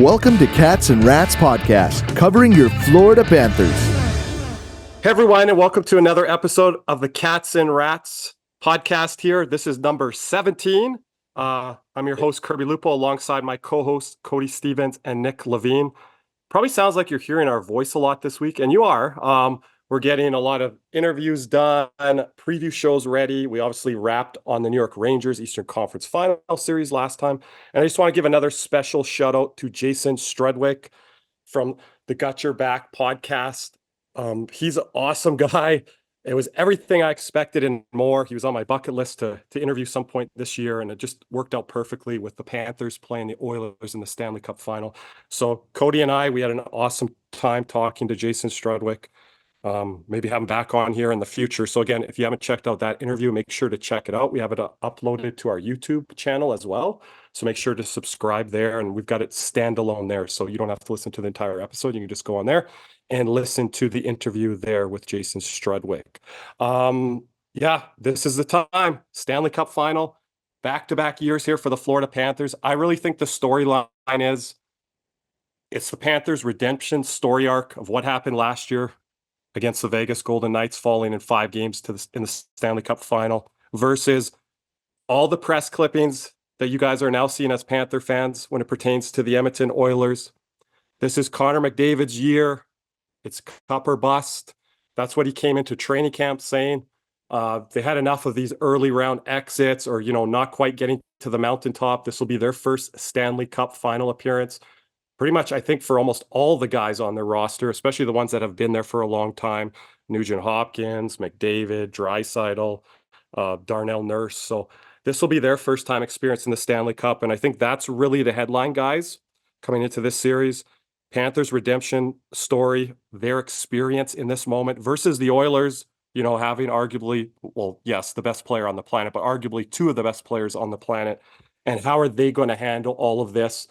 Welcome to Cats and Rats Podcast, covering your Florida Panthers. Hey everyone, and welcome to another episode of the Cats and Rats Podcast here. This is number 17. I'm your host, Kirby Lupo, alongside my co-hosts, Cody Stevens and Nick Levine. Probably sounds like you're hearing our voice a lot this week, and you are. We're getting a lot of interviews done, preview shows ready. We obviously wrapped on the New York Rangers Eastern Conference Final Series last time. And I just want to give another special shout out to Jason Strudwick from the Got Your Back podcast. He's an awesome guy. It was everything I expected and more. He was on my bucket list to interview some point this year, and it just worked out perfectly with the Panthers playing the Oilers in the Stanley Cup Final. So Cody and I, we had an awesome time talking to Jason Strudwick. Maybe have him back on here in the future. So again, if you haven't checked out that interview, make sure to check it out. We have it uploaded to our YouTube channel as well. So make sure to subscribe there, and we've got it standalone there. So you don't have to listen to the entire episode. You can just go on there and listen to the interview there with Jason Strudwick. Yeah, this is the time. Stanley Cup Final, back-to-back years here for the Florida Panthers. I really think the storyline is it's the Panthers' redemption story arc of what happened last year against the Vegas Golden Knights, falling in 5 games in the Stanley Cup Final, versus all the press clippings that you guys are now seeing as Panther fans when it pertains to the Edmonton Oilers. This is Connor McDavid's year. It's cup or bust. That's what he came into training camp saying. They had enough of these early round exits or, not quite getting to the mountaintop. This will be their first Stanley Cup Final appearance. Pretty much, I think, for almost all the guys on their roster, especially the ones that have been there for a long time, Nugent Hopkins, McDavid, Draisaitl, Darnell Nurse. So this will be their first time experience in the Stanley Cup. And I think that's really the headline, guys, coming into this series. Panthers' redemption story, their experience in this moment versus the Oilers, having arguably, well, yes, the best player on the planet, but arguably 2 of the best players on the planet. And how are they going to handle all of this?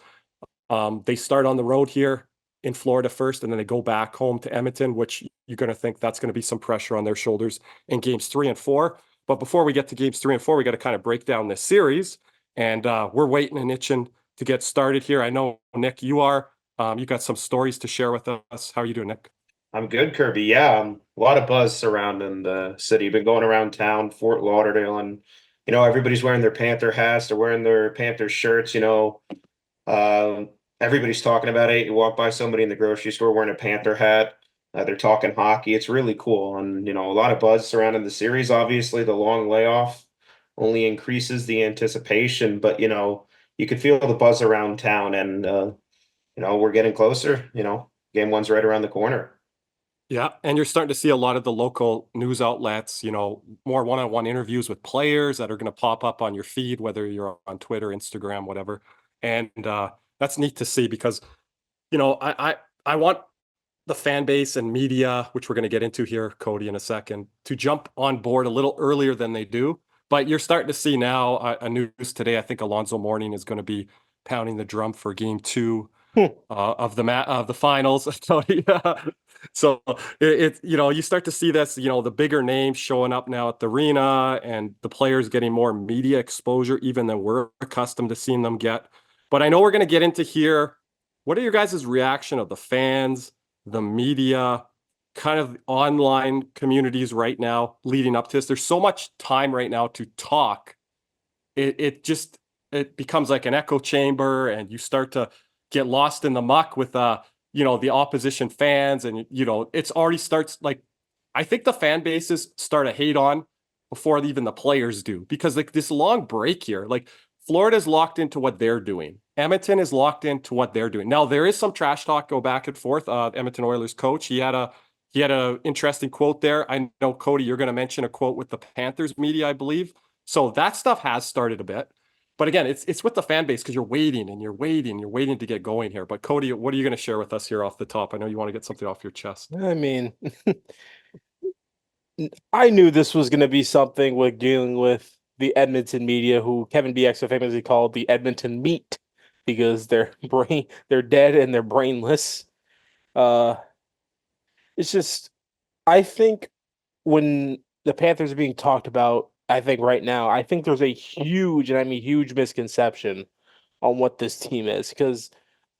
They start on the road here in Florida first, and then they go back home to Edmonton, which you're going to think that's going to be some pressure on their shoulders in games 3 and 4. But before we get to games 3 and 4, we got to kind of break down this series. And we're waiting and itching to get started here. I know, Nick, you are. You got some stories to share with us. How are you doing, Nick? I'm good, Kirby. Yeah, a lot of buzz surrounding the city. Been going around town, Fort Lauderdale, and everybody's wearing their Panther hats. They're wearing their Panther shirts. Everybody's talking about it. You walk by somebody in the grocery store wearing a Panther hat. They're talking hockey. It's really cool, and a lot of buzz surrounding the series. Obviously, the long layoff only increases the anticipation, but you could feel the buzz around town, and we're getting closer. Game 1's right around the corner. Yeah, and you're starting to see a lot of the local news outlets, more one-on-one interviews with players that are going to pop up on your feed, whether you're on Twitter, Instagram, whatever. And that's neat to see because, I want the fan base and media, which we're going to get into here, Cody, in a second, to jump on board a little earlier than they do. But you're starting to see now a news today. I think Alonzo Mourning is going to be pounding the drum for game 2 of the finals. So you start to see this, the bigger names showing up now at the arena and the players getting more media exposure even than we're accustomed to seeing them get. But I know we're going to get into here. What are your guys' reaction of the fans, the media, kind of online communities right now leading up to this? There's so much time right now to talk. It becomes like an echo chamber, and you start to get lost in the muck with the opposition fans, and it's already starts like, I think the fan bases start to hate on before even the players do, because like this long break here, like Florida's locked into what they're doing. Edmonton is locked into what they're doing. Now there is some trash talk go back and forth. Edmonton Oilers coach, he had a interesting quote there. I know, Cody, you're going to mention a quote with the Panthers media, I believe. So that stuff has started a bit. But again, it's with the fan base because you're waiting to get going here. But Cody, what are you going to share with us here off the top? I know you want to get something off your chest. I mean, I knew this was going to be something with dealing with the Edmonton media, who Kevin BX so famously called the Edmonton meat, because they're dead and they're brainless. It's just, I think when the Panthers are being talked about, I think right now, I think there's a huge, and I mean huge, misconception on what this team is, because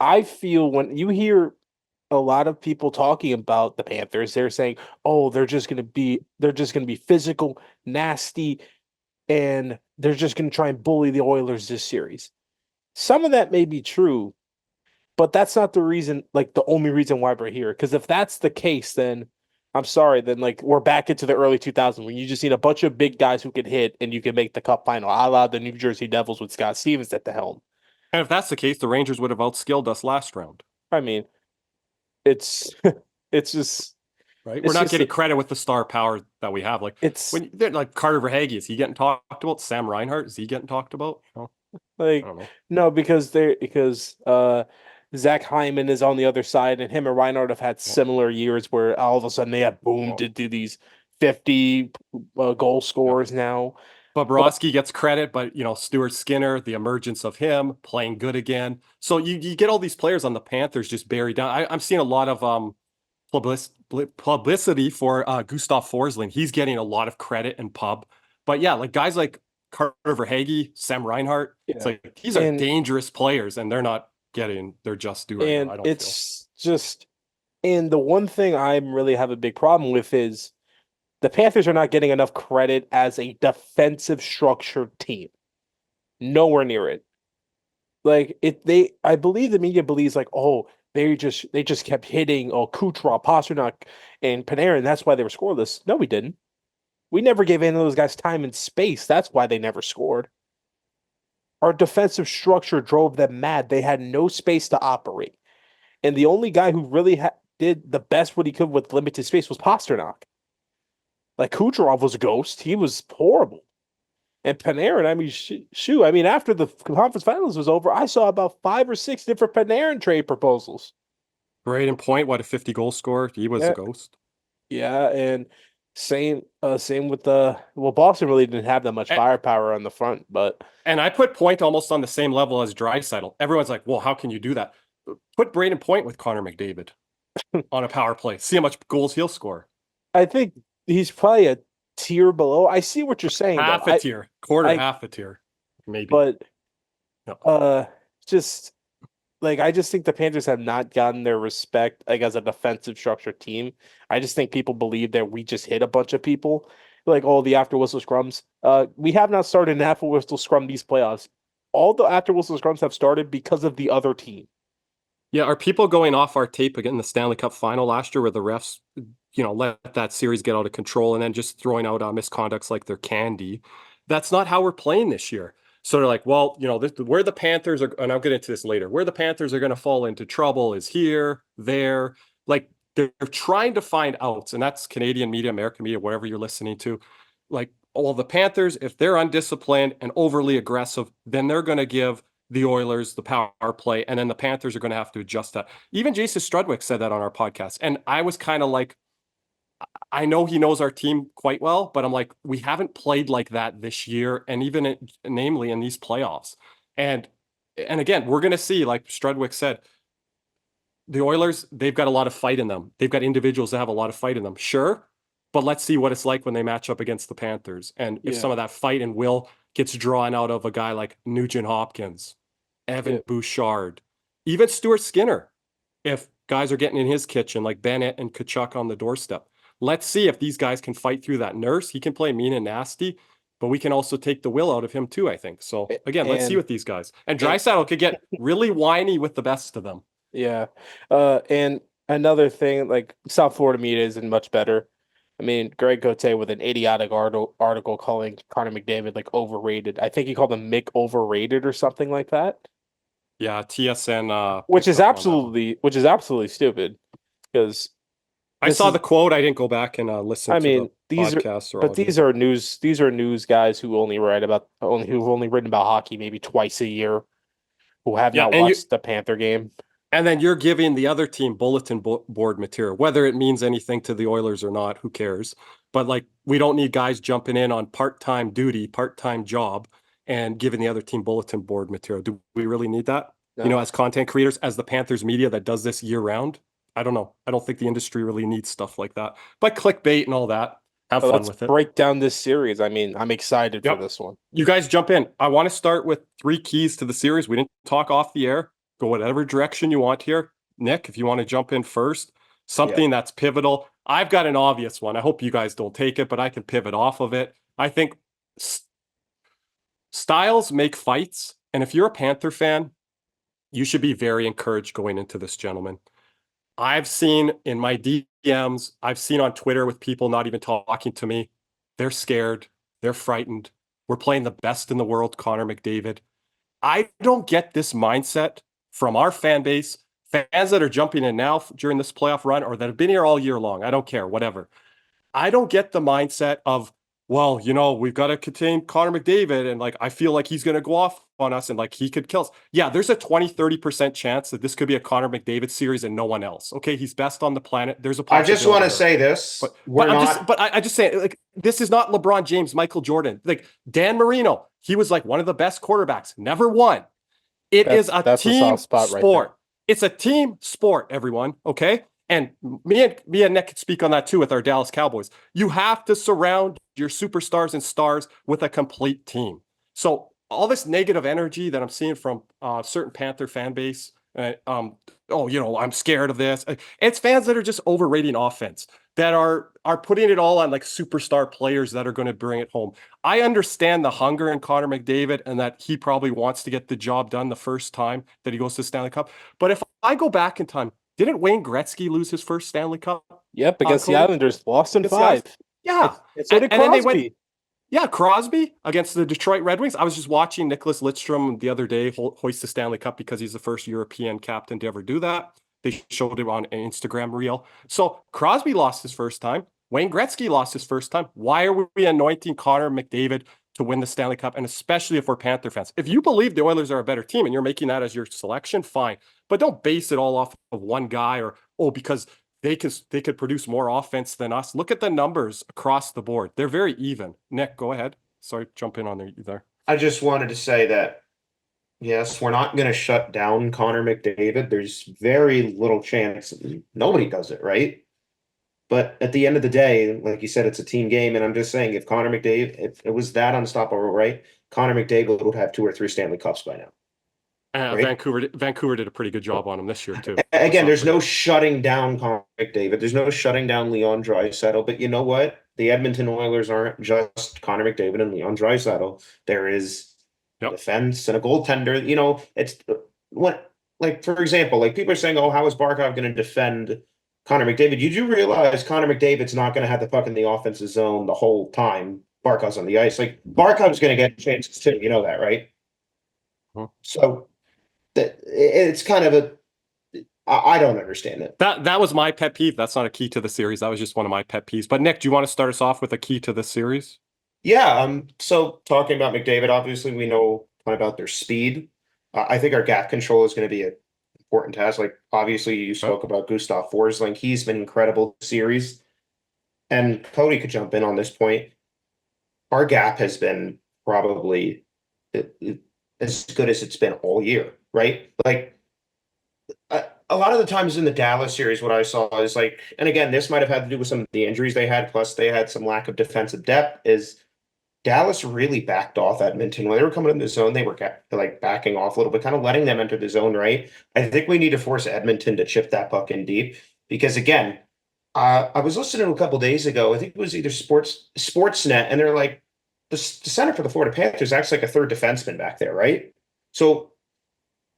I feel when you hear a lot of people talking about the Panthers, they're saying, "Oh, they're just going to be physical, nasty, and they're just going to try and bully the Oilers this series." Some of that may be true, but that's not the reason, like the only reason why we're here. Because if that's the case, then I'm sorry, then like we're back into the early 2000s when you just need a bunch of big guys who can hit and you can make the Cup final, a la the New Jersey Devils with Scott Stevens at the helm. And if that's the case, the Rangers would have outskilled us last round. I mean, it's it's just right. We're it's not just getting credit with the star power that we have. Like it's when they're like Carter Verhaeghe, is he getting talked about? Sam Reinhart, is he getting talked about? No, I like don't know. no, because Zach Hyman is on the other side, and him and Reinhardt have had similar years where all of a sudden they have boomed into these 50 goal scorers now. Bobrovsky gets credit, but Stuart Skinner, the emergence of him playing good again. So you get all these players on the Panthers just buried down. I'm seeing a lot of publicity for Gustav Forsling. He's getting a lot of credit and pub. But yeah, like guys like Carter Verhaeghe, Sam Reinhart, it's like these are dangerous players, and they're not getting their just due right now. I don't it's feel. Just and the one thing I really have a big problem with is the Panthers are not getting enough credit as a defensive structured team. Nowhere near it. Like I believe the media believes like, oh, they just kept hitting Kucherov, Pasternak, and Panarin. That's why they were scoreless. No, we didn't. We never gave any of those guys time and space. That's why they never scored. Our defensive structure drove them mad. They had no space to operate. And the only guy who really did the best what he could with limited space was Pasternak. Like Kucherov was a ghost. He was horrible. And Panarin, I mean, shoot. I mean, after the conference finals was over, I saw about 5 or 6 different Panarin trade proposals. Braden Point, what a 50-goal scorer. He was a ghost. Yeah, and same with Boston really didn't have that much firepower on the front, but and I put Point almost on the same level as Draisaitl. Everyone's like, well, how can you do that? Put Braden Point with Connor McDavid on a power play. See how much goals he'll score. I think he's probably a tier below. I see what you're saying. Half a tier, half a tier, maybe. But just like I just think the Panthers have not gotten their respect like as a defensive structured team. I just think people believe that we just hit a bunch of people. Like all the after whistle scrums. We have not started an after whistle scrum these playoffs. All the after whistle scrums have started because of the other team. Yeah, are people going off our tape again in the Stanley Cup Final last year where the refs, let that series get out of control and then just throwing out misconducts like they're candy? That's not how we're playing this year. So they're like, well, where the Panthers are, and I'll get into this later, where the Panthers are going to fall into trouble is here, there. Like they're trying to find outs, and that's Canadian media, American media, whatever you're listening to. Like, all the Panthers, if they're undisciplined and overly aggressive, then they're going to give the Oilers the power play, and then the Panthers are going to have to adjust that. Even Jason Strudwick said that on our podcast, and I was kind of like, I know he knows our team quite well, but I'm like, we haven't played like that this year, and even namely in these playoffs. And again, we're going to see, like Strudwick said, the Oilers, they've got a lot of fight in them. They've got individuals that have a lot of fight in them. Sure, but let's see what it's like when they match up against the Panthers. And if some of that fight and will gets drawn out of a guy like Nugent Hopkins, Evan Bouchard, even Stuart Skinner, if guys are getting in his kitchen like Bennett and Kachuk on the doorstep. Let's see if these guys can fight through that. Nurse, he can play mean and nasty, but we can also take the will out of him too, I think. So again, let's see with these guys. And Draisaitl could get really whiny with the best of them. Yeah. And another thing, like South Florida media isn't much better. I mean, Greg Cote with an idiotic article calling Connor McDavid like overrated. I think he called him Mick overrated or something like that. Yeah, TSN. Which is absolutely stupid because I saw the quote. I didn't go back and listen. To the podcast these are news. These are news guys who've only written about hockey maybe twice a year, who have not watched the Panther game. And then you're giving the other team bulletin board material, whether it means anything to the Oilers or not. Who cares? But like, we don't need guys jumping in on part-time duty, part-time job, and giving the other team bulletin board material. Do we really need that? No. As content creators, as the Panthers media that does this year round. I don't know. I don't think the industry really needs stuff like that. But clickbait and all that, have fun with it. Break down this series. I mean, I'm excited for this one. You guys jump in. I want to start with 3 keys to the series. We didn't talk off the air. go whatever direction you want here. Nick, if you want to jump in first, something that's pivotal. I've got an obvious one. I hope you guys don't take it, but I can pivot off of it. I think styles make fights. And if you're a Panther fan, you should be very encouraged going into this, gentlemen. I've seen in my DMs, I've seen on Twitter with people not even talking to me. They're scared. They're frightened. We're playing the best in the world, Connor McDavid. I don't get this mindset from our fan base, fans that are jumping in now during this playoff run or that have been here all year long. I don't care, whatever. I don't get the mindset of, well, we've got to contain Connor McDavid and like I feel like he's going to go off on us and like he could kill us. Yeah, there's a 20-30% chance that this could be a Connor McDavid series and no one else. Okay, he's best on the planet. There's a possibility. I just want to say this. I just say like this is not LeBron James, Michael Jordan. Like Dan Marino, he was like one of the best quarterbacks, never won. That's a team sport. Right, it's a team sport, everyone. Okay. And me and Nick could speak on that too with our Dallas Cowboys. You have to surround your superstars and stars with a complete team. So all this negative energy that I'm seeing from certain Panther fan base, I'm scared of this. It's fans that are just overrating offense, that are putting it all on like superstar players that are going to bring it home. I understand the hunger in Connor McDavid and that he probably wants to get the job done the first time that he goes to Stanley Cup. But if I go back in time, didn't Wayne Gretzky lose his first Stanley Cup? Yep, against the Islanders, lost in 5. Yeah. And so did Crosby. Crosby against the Detroit Red Wings. I was just watching Nicholas Lidstrom the other day hoist the Stanley Cup because he's the first European captain to ever do that. They showed him on an Instagram reel. So Crosby lost his first time. Wayne Gretzky lost his first time. Why are we anointing Connor McDavid to win the Stanley Cup? And especially if we're Panther fans. If you believe the Oilers are a better team and you're making that as your selection, fine. But don't base it all off of one guy or because they could produce more offense than us. Look at the numbers across the board. They're very even. Nick, go ahead. Sorry, jump in on there. I just wanted to say that, yes, we're not going to shut down Connor McDavid. There's very little chance. Nobody does it, right? But at the end of the day, like you said, it's a team game. And I'm just saying, if it was that unstoppable, right? Connor McDavid would have 2 or 3 Stanley Cups by now. Right? Vancouver did a pretty good job on him this year too. Again, there's no shutting down Connor McDavid. There's no shutting down Leon Draisaitl. But you know what? The Edmonton Oilers aren't just Connor McDavid and Leon Draisaitl. There is defense and a goaltender. It's what, like, for example, like people are saying, "Oh, how is Barkov going to defend Connor McDavid?" You do realize Connor McDavid's not going to have the puck in the offensive zone the whole time Barkov's on the ice. Like Barkov's going to get chances too. You know that, right? So it's kind of I don't understand it. That was my pet peeve. That's not a key to the series. That was just one of my pet peeves. But Nick, do you want to start us off with a key to the series? Yeah. So talking about McDavid, obviously we know about their speed. I think our gap control is going to be an important task. Like obviously you spoke about Gustav Forsling. He's been incredible this series. And Cody could jump in on this point. Our gap has been probably as good as it's been all year, right? Like a lot of the times in the Dallas series, what I saw is like, and again, this might have had to do with some of the injuries they had, plus they had some lack of defensive depth, is Dallas really backed off Edmonton. When they were coming in the zone, they were like backing off a little bit, kind of letting them enter the zone, right? I think we need to force Edmonton to chip that puck in deep because, again, I was listening to a couple days ago, I think it was either Sportsnet, and they're like, the center for the Florida Panthers acts like a third defenseman back there, right? So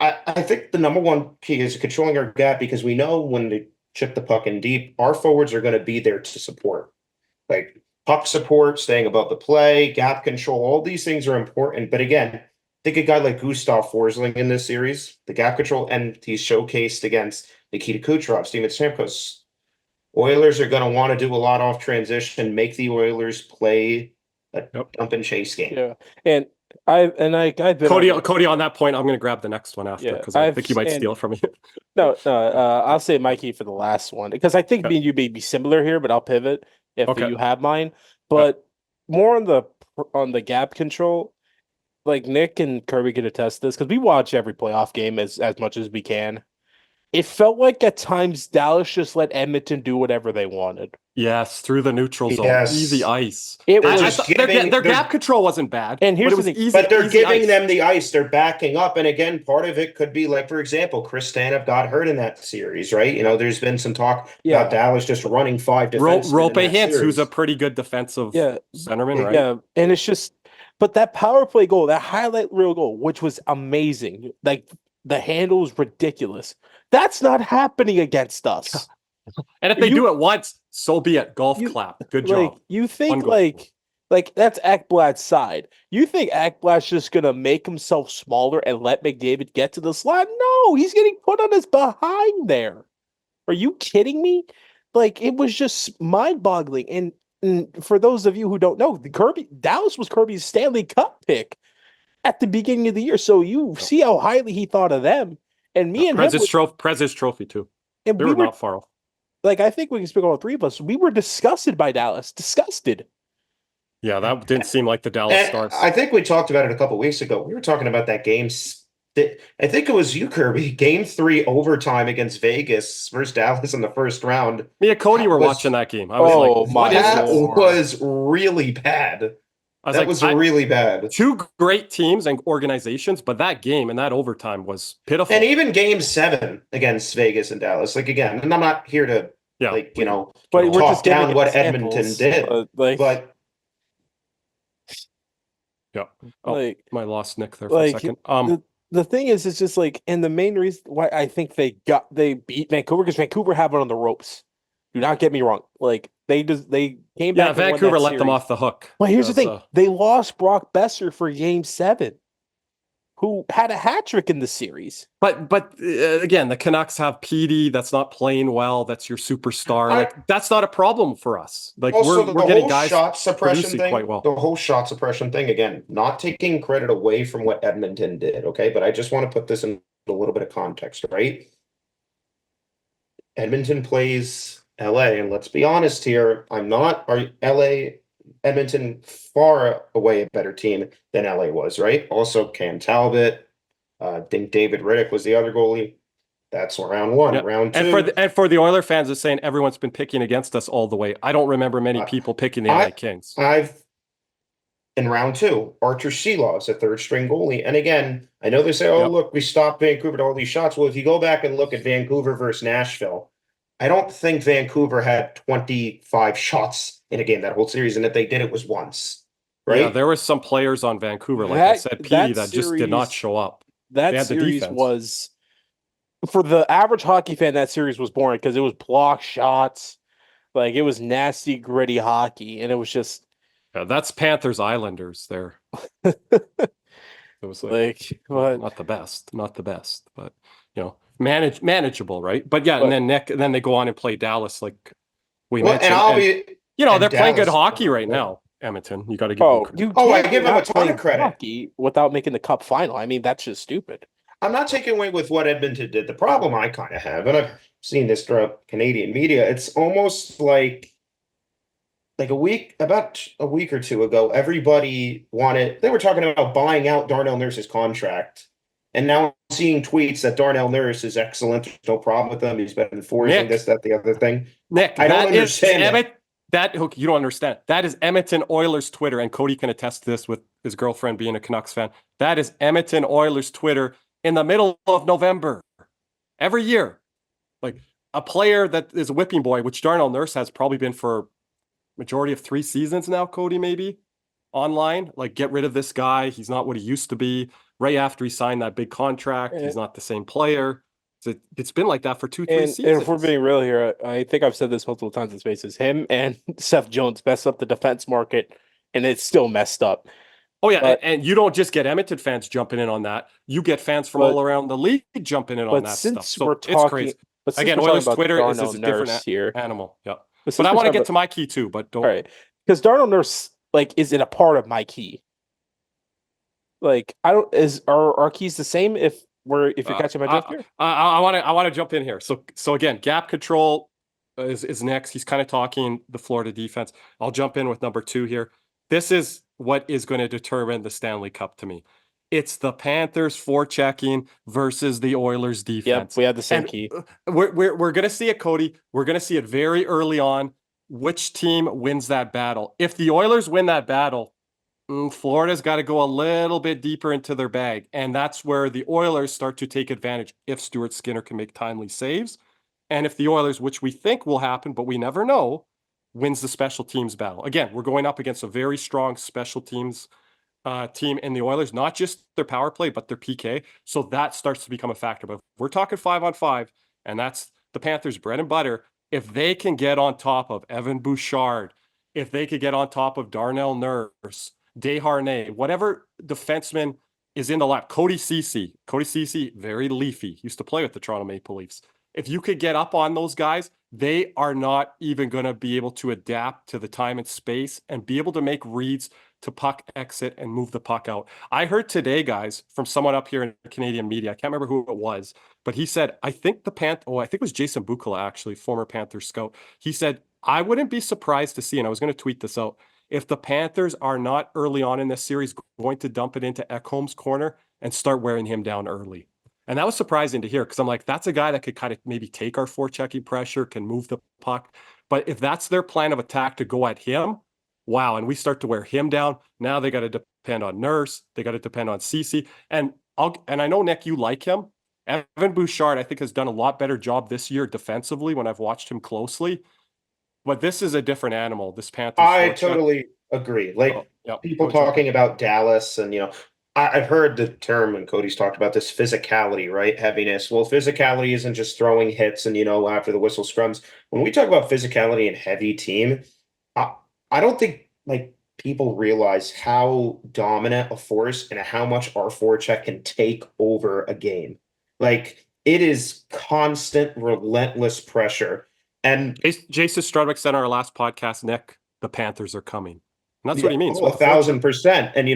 I think the number one key is controlling our gap because we know when they chip the puck in deep, our forwards are going to be there to support. Like puck support, staying above the play, gap control, all these things are important. But again, think a guy like Gustav Forsling in this series, the gap control, and he's showcased against Nikita Kucherov, Steven Stamkos. Oilers are going to want to do a lot off transition, make the Oilers play a dump and chase game. Yeah, and Cody on that point, I'm going to grab the next one after because I think you might steal it from me. No, I'll say Mikey for the last one because I think me and you may be similar here, but I'll pivot if you have mine. But more on the gap control, like Nick and Kirby could attest to this because we watch every playoff game as much as we can. it felt like at times Dallas just let Edmonton do whatever they wanted. Yes, through the neutral zone, Yes. easy ice. It They're was, just Their giving gap control wasn't bad, And here's but it the was thing, easy. but they're easy giving ice. them the ice. They're backing up. And again, part of it could be like, for example, Chris Tanev got hurt in that series, right? You know, there's been some talk about Dallas just running 5 defensemen Rope in that Hintz, who's a series. pretty good defensive centerman, right? Yeah, and it's just, but that power play goal, that highlight reel goal, which was amazing, like the handle was ridiculous. That's not happening against us. And if they do it once, so be it. Golf clap. Good job. You think One goal. like that's Ekblad's side. You think Ekblad's just gonna make himself smaller and let McDavid get to the slot? No, he's getting put on his behind there. Are you kidding me? Like it was just mind-boggling. And for those of you who don't know, Dallas was Kirby's Stanley Cup pick at the beginning of the year. So you see how highly he thought of them. And me and him President's trophy too. and They were not far off. like I think we can speak all three of us. We were disgusted by Dallas. Disgusted. Yeah, that didn't seem like the Dallas And Stars. I think we talked about it a couple weeks ago. We were talking about that game. I think it was you, Kirby. Game 3 overtime against Vegas versus Dallas in the first round. Me and Cody were watching that game. I was that was really bad. That was really bad. Two great teams and organizations, but that game and that overtime was pitiful. And even Game 7 against Vegas and Dallas. Like again, and I'm not here to but we're talk just down what Edmonton did, but. Yeah. Oh, I lost Nick there for a second. The thing is, it's just like, and the main reason why I think they beat Vancouver because Vancouver have it on the ropes. Do not get me wrong. Like they came back. Yeah, Vancouver let them off the hook. Well, here's the thing: they lost Brock Besser for Game 7, who had a hat trick in the series. But again, the Canucks have Petey that's not playing well. That's your superstar. That's not a problem for us. Like also, we're getting guys shot suppression thing, quite well. The whole shot suppression thing, again, not taking credit away from what Edmonton did, okay? But I just want to put this in a little bit of context, right? Edmonton plays LA, and let's be honest here, Edmonton far away a better team than LA was, right? Also, Cam Talbot, I think David Riddick was the other goalie. That's round 1. Yeah. Round 2. And for the Oiler fans are saying everyone's been picking against us all the way. I don't remember many people picking the LA Kings. In round 2, Archer Sheelaw is a third-string goalie. And again, I know they say, look, we stopped Vancouver to all these shots. Well, if you go back and look at Vancouver versus Nashville, I don't think Vancouver had 25 shots in a game that whole series, and if they did, it was once. Right? Yeah, there were some players on Vancouver, like I said, Petey, that just did not show up. That series was, for the average hockey fan, that series was boring because it was block shots. Like, it was nasty, gritty hockey, and it was just... Yeah, that's Panthers Islanders there. It was not the best, but, manageable, right? But yeah, and then they go on and play Dallas, like we mentioned. They're playing good hockey right now. Edmonton, you got to give them I give them a ton of credit without making the Cup final. I mean, that's just stupid. I'm not taking away with what Edmonton did. The problem I kind of have, and I've seen this throughout Canadian media, it's almost like about a week or two ago, everybody they were talking about buying out Darnell Nurse's contract. And now I'm seeing tweets that Darnell Nurse is excellent. There's no problem with him. He's been enforcing this, that, the other thing. Nick, I don't understand that. You don't understand. That is Edmonton Oilers Twitter, and Cody can attest to this with his girlfriend being a Canucks fan. That is Edmonton Oilers Twitter in the middle of November. Every year. Like a player that is a whipping boy, which Darnell Nurse has probably been for majority of 3 seasons now, Cody, maybe, online. Like, get rid of this guy. He's not what he used to be. Right after he signed that big contract, he's not the same player. It's been like that for 2-3 seasons. And if we're being real here, I think I've said this multiple times in spaces. Him and Seth Jones messed up the defense market, and it's still messed up. Oh, yeah, and you don't just get Edmonton fans jumping in on that. You get fans from all around the league jumping in on that stuff. So it's crazy. Again, Oilers Twitter is a different animal. Yeah. But I want to get to my key too, but don't. All right. Because Darnell Nurse, isn't a part of my key. Are our keys the same if you're catching my drift here? I want to jump in here. So again, gap control is next. He's kind of talking the Florida defense. I'll jump in with number 2 here. This is what is going to determine the Stanley Cup to me. It's the Panthers forechecking versus the Oilers defense. Yep, we have the same And key. we're going to see it, Cody. We're going to see it very early on. Which team wins that battle? If the Oilers win that battle, Florida's got to go a little bit deeper into their bag. And that's where the Oilers start to take advantage if Stuart Skinner can make timely saves. And if the Oilers, which we think will happen, but we never know, wins the special teams battle. Again, we're going up against a very strong special teams team in the Oilers, not just their power play, but their PK. So that starts to become a factor. But if we're talking 5-on-5, and that's the Panthers' bread and butter. If they can get on top of Evan Bouchard, if they could get on top of Darnell Nurse, Desharnais, whatever defenseman is in the lap, Cody Ceci, very leafy, used to play with the Toronto Maple Leafs. If you could get up on those guys, they are not even going to be able to adapt to the time and space and be able to make reads to puck exit and move the puck out. I heard today, guys, from someone up here in Canadian media, I can't remember who it was, but he said, I think it was Jason Bukala, actually, former Panthers scout. He said, I wouldn't be surprised to see, and I was going to tweet this out, if the Panthers are not early on in this series going to dump it into Ekholm's corner and start wearing him down early. And that was surprising to hear because I'm like, that's a guy that could kind of maybe take our forechecking pressure, can move the puck. But if that's their plan of attack to go at him, wow. And we start to wear him down. Now they got to depend on Nurse. They got to depend on Ceci. And I know, Nick, you like him. Evan Bouchard, I think, has done a lot better job this year defensively when I've watched him closely. But this is a different animal, this Panthers. I totally agree. Like people talking about Dallas and, I've heard the term, and Cody's talked about this physicality, right? Heaviness. Well, physicality isn't just throwing hits and, after the whistle scrums. When we talk about physicality and heavy team, I don't think people realize how dominant a force and how much our forecheck can take over a game. Like, it is constant, relentless pressure. And Jason Strudwick said on our last podcast, Nick, the Panthers are coming. And that's what he means. 1,000%. And,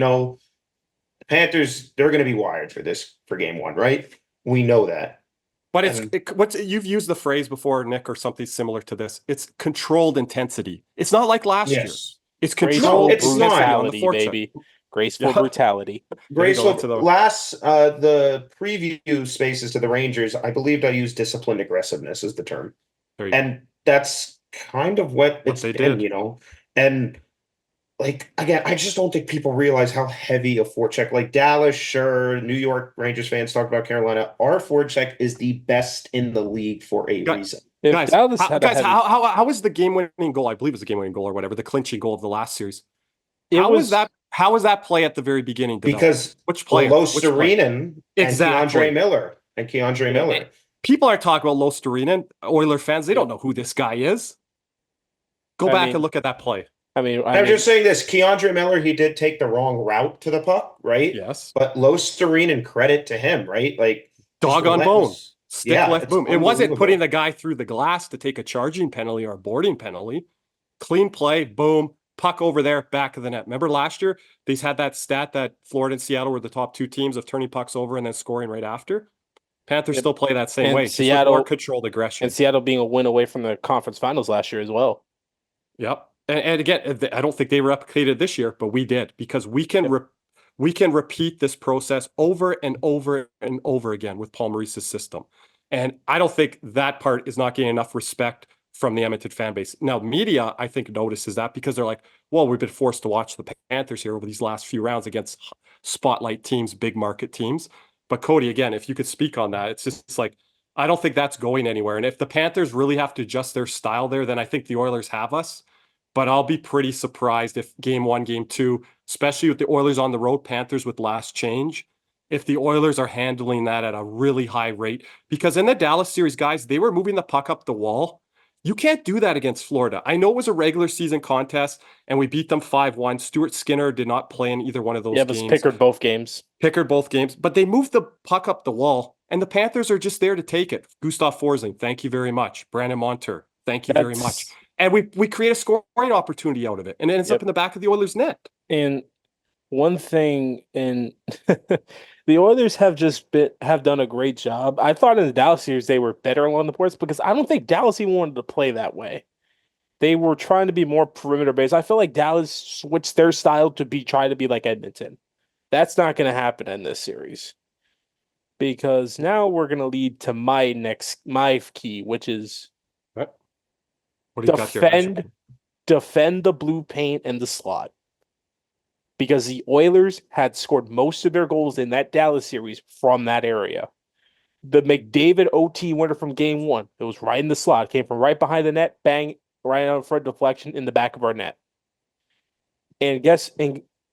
the Panthers, they're going to be wired for game one, right? We know that. But you've used the phrase before, Nick, or something similar to this. It's controlled intensity. It's not like last year. It's controlled brutality, baby. Graceful brutality. Graceful. The preview spaces to the Rangers, I believed I used disciplined aggressiveness as the term. And that's kind of what they did, And again, I just don't think people realize how heavy a forecheck. Like Dallas, sure, New York Rangers fans talk about Carolina. Our forecheck is the best in the league for a reason. How was the game-winning goal? I believe it was the game-winning goal or whatever, the clinching goal of the last series. How was that play at the very beginning? Because which player? Losterinen and Keandre Miller. People are talking about Losterinen. Oiler fans, they don't know who this guy is. Go back and look at that play. I'm just saying this. Keandre Miller, he did take the wrong route to the puck, right? Yes. But Losterinen, credit to him, right? Dog on bone. Stick left boom. It wasn't putting the guy through the glass to take a charging penalty or a boarding penalty. Clean play, boom, puck over there, back of the net. Remember last year, these had that stat that Florida and Seattle were the top two teams of turning pucks over and then scoring right after. Panthers still play that same way. Seattle, more controlled aggression. And Seattle being a win away from the conference finals last year as well. Yep. And again, I don't think they replicated this year, but we did because we can repeat this process over and over and over again with Paul Maurice's system. And I don't think that part is not getting enough respect from the Edmonton fan base. Now, media, I think, notices that because they're like, well, we've been forced to watch the Panthers here over these last few rounds against spotlight teams, big market teams. But Cody, again, if you could speak on that, it's just I don't think that's going anywhere. And if the Panthers really have to adjust their style there, then I think the Oilers have us. But I'll be pretty surprised if game one, game two, especially with the Oilers on the road, Panthers with last change, if the Oilers are handling that at a really high rate. Because in the Dallas series, guys, they were moving the puck up the wall. You can't do that against Florida. I know it was a regular season contest, and we beat them 5-1. Stuart Skinner did not play in either one of those games. Pickered both games. But they moved the puck up the wall, and the Panthers are just there to take it. Gustav Forsling, thank you very much. Brandon Montour, thank you very much. And we create a scoring opportunity out of it, and it ends up in the back of the Oilers' net. And one thing, the Oilers have done a great job. I thought in the Dallas series they were better along the boards because I don't think Dallas even wanted to play that way. They were trying to be more perimeter based. I feel like Dallas switched their style to trying to be like Edmonton. That's not going to happen in this series. Because now we're going to lead to my key, which is What do you got there? defend the blue paint and the slot. Because the Oilers had scored most of their goals in that Dallas series from that area. The McDavid OT winner from game 1, it was right in the slot, came from right behind the net, bang, right on front deflection in the back of our net. And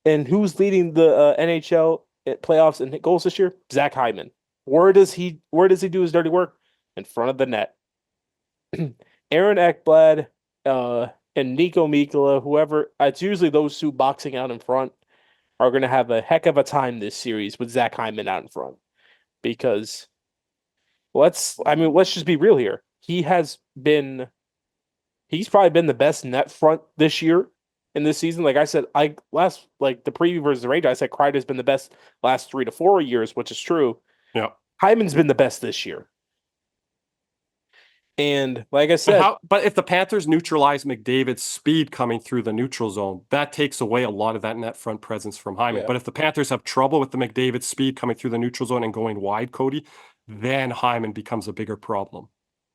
and who's leading the NHL playoffs and goals this year? Zach Hyman. Where does he do his dirty work? In front of the net. Aaron Ekblad, and Nico Mikkola, whoever, it's usually those two boxing out in front, are going to have a heck of a time this series with Zach Hyman out in front. Because let's just be real here. He's probably been the best net front this year in this season. Like I said, the preview versus the Rangers, I said Kreider's been the best last 3 to 4 years, which is true. Yeah. Hyman's been the best this year. And like I said, but if the Panthers neutralize McDavid's speed coming through the neutral zone, that takes away a lot of that net front presence from Hyman. Yeah. But if the Panthers have trouble with the McDavid speed coming through the neutral zone and going wide, Cody, then Hyman becomes a bigger problem.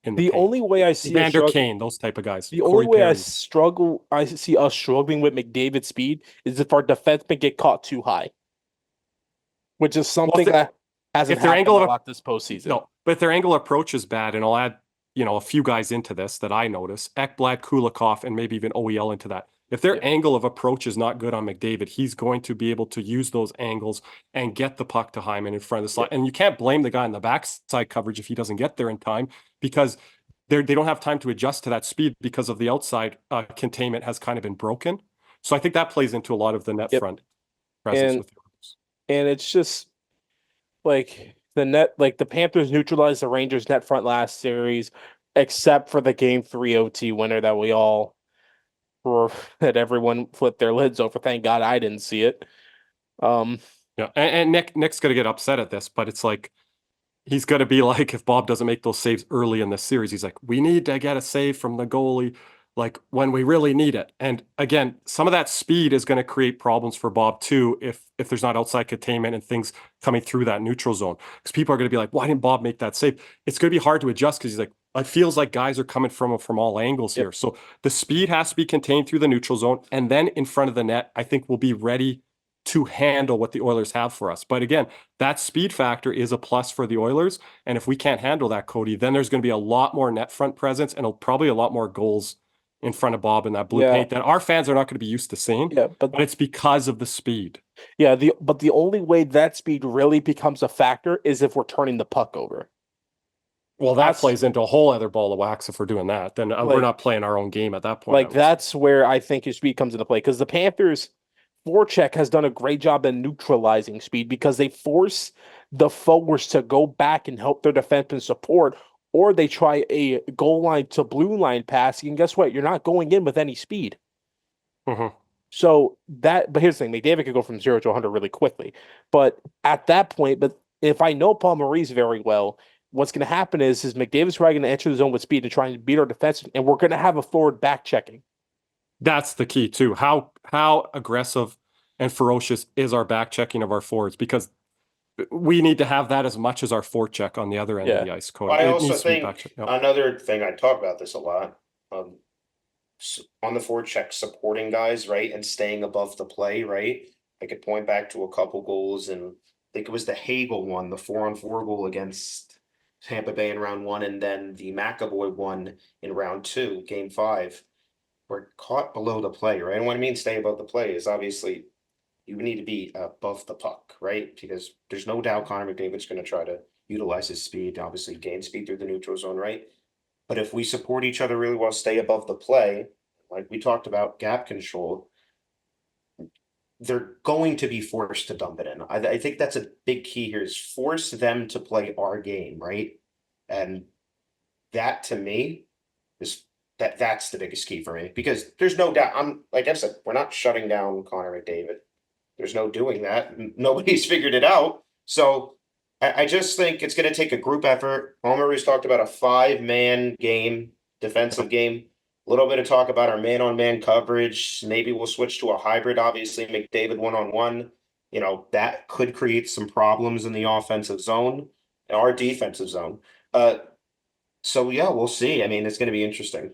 The only way I see Vander Kane, those type of guys. The only way I see us struggling with McDavid's speed is if our defensemen get caught too high, which is something that hasn't happened a lot this postseason. No, but if their angle approach is bad, and I'll add, a few guys into this that I notice, Ekblad, Kulikov, and maybe even OEL into that. If their angle of approach is not good on McDavid, he's going to be able to use those angles and get the puck to Hyman in front of the slot. And you can't blame the guy in the backside coverage if he doesn't get there in time, because they don't have time to adjust to that speed because of the outside containment has kind of been broken. So I think that plays into a lot of the net front presence with the Oilers. And it's just like the Panthers neutralized the Rangers net front last series, except for the game 3 OT winner that everyone flipped their lids over. Thank God I didn't see it. Yeah, and Nick's gonna get upset at this, but it's like, he's going to be like, if Bob doesn't make those saves early in the series, he's like, we need to get a save from the goalie, like when we really need it. And again, some of that speed is going to create problems for Bob too, if there's not outside containment and things coming through that neutral zone. Because people are going to be like, why didn't Bob make that save? It's going to be hard to adjust because he's like, it feels like guys are coming from all angles here. So the speed has to be contained through the neutral zone. And then in front of the net, I think we'll be ready to handle what the Oilers have for us. But again, that speed factor is a plus for the Oilers. And if we can't handle that, Cody, then there's going to be a lot more net front presence and probably a lot more goals in front of Bob in that blue paint that our fans are not going to be used to seeing. Yeah, but it's because of the speed. Yeah, but the only way that speed really becomes a factor is if we're turning the puck over. Well, that plays into a whole other ball of wax if we're doing that. Then we're not playing our own game at that point. That's where I think your speed comes into play, because the Panthers forecheck has done a great job in neutralizing speed because they force the forwards to go back and help their defensemen support, or they try a goal line to blue line passing, and guess what? You're not going in with any speed. Mm-hmm. But here's the thing, McDavid could go from 0 to 100 really quickly. But at that point, if I know Paul Maurice very well, what's going to happen is McDavid's probably going to enter the zone with speed and try and beat our defense, and we're going to have a forward back checking. That's the key too. How aggressive and ferocious is our back checking of our forwards? Because we need to have that as much as our forecheck on the other end of the ice. Well, I also think another thing, I talk about this a lot, on the forecheck, supporting guys, right, and staying above the play, right? I could point back to a couple goals, and I think it was the Hagel one, the 4-on-4 goal against Tampa Bay in round 1, and then the McAvoy one in round 2, game 5. We're caught below the play, right? And what I mean stay above the play is obviously you need to be above the puck, right? Because there's no doubt Connor McDavid's going to try to utilize his speed, obviously gain speed through the neutral zone, right? But if we support each other really well, stay above the play, like we talked about gap control, they're going to be forced to dump it in. I think that's a big key here, is force them to play our game, right? And that, to me, is that's the biggest key for me, because there's no doubt, like I said, we're not shutting down Connor McDavid. There's no doing that. Nobody's figured it out. So I just think it's going to take a group effort. Homer has talked about a 5-man game, defensive game. A little bit of talk about our man-on-man coverage. Maybe we'll switch to a hybrid, obviously, McDavid one-on-one. that could create some problems in the offensive zone or defensive zone. So yeah, we'll see. I mean, it's going to be interesting.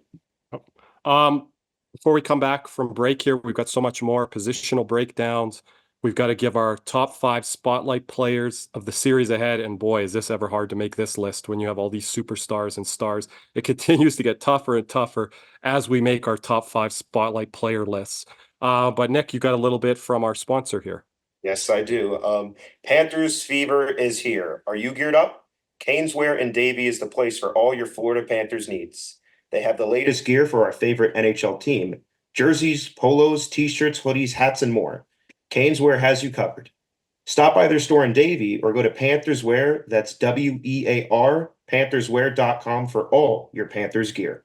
Before we come back from break here, we've got so much more positional breakdowns. We've got to give our top 5 spotlight players of the series ahead. And boy, is this ever hard to make this list when you have all these superstars and stars. It continues to get tougher and tougher as we make our top 5 spotlight player lists. But Nick, you got a little bit from our sponsor here. Yes, I do. Panthers fever is here. Are you geared up? CanesWear and Davie is the place for all your Florida Panthers needs. They have the latest gear for our favorite NHL team: jerseys, polos, t-shirts, hoodies, hats, and more. CanesWear has you covered. Stop by their store in Davie or go to Panthers Wear, that's WEAR, pantherswear.com for all your Panthers gear.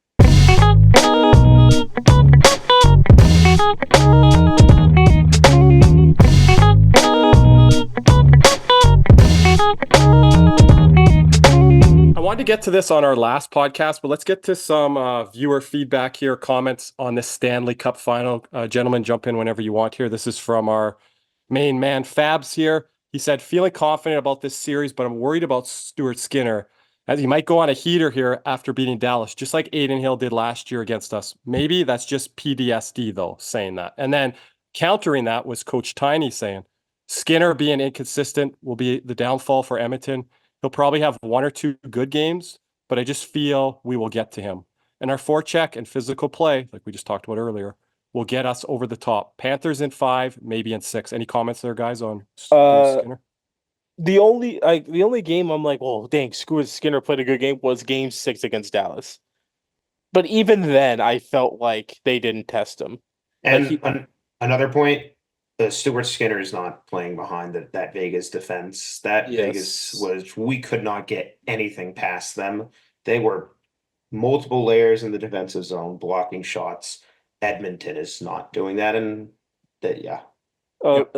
I wanted to get to this on our last podcast, but let's get to some viewer feedback here, comments on the Stanley Cup Final. Gentlemen, jump in whenever you want here. This is from our main man, Fabs here. He said, feeling confident about this series, but I'm worried about Stuart Skinner, as he might go on a heater here after beating Dallas, just like Aiden Hill did last year against us. Maybe that's just PTSD, though, saying that. And then countering that was Coach Tiny saying, Skinner being inconsistent will be the downfall for Edmonton. He'll probably have 1 or 2 good games, but I just feel we will get to him. And our forecheck and physical play, like we just talked about earlier, will get us over the top. Panthers in 5, maybe in 6. Any comments there, guys, on Skinner? The only game I'm like, well, dang, Skinner played a good game was Game 6 against Dallas. But even then, I felt like they didn't test him. And another point, Stuart Skinner is not playing behind that Vegas defense. Vegas we could not get anything past them. They were multiple layers in the defensive zone, blocking shots. Edmonton is not doing that, and that yeah, go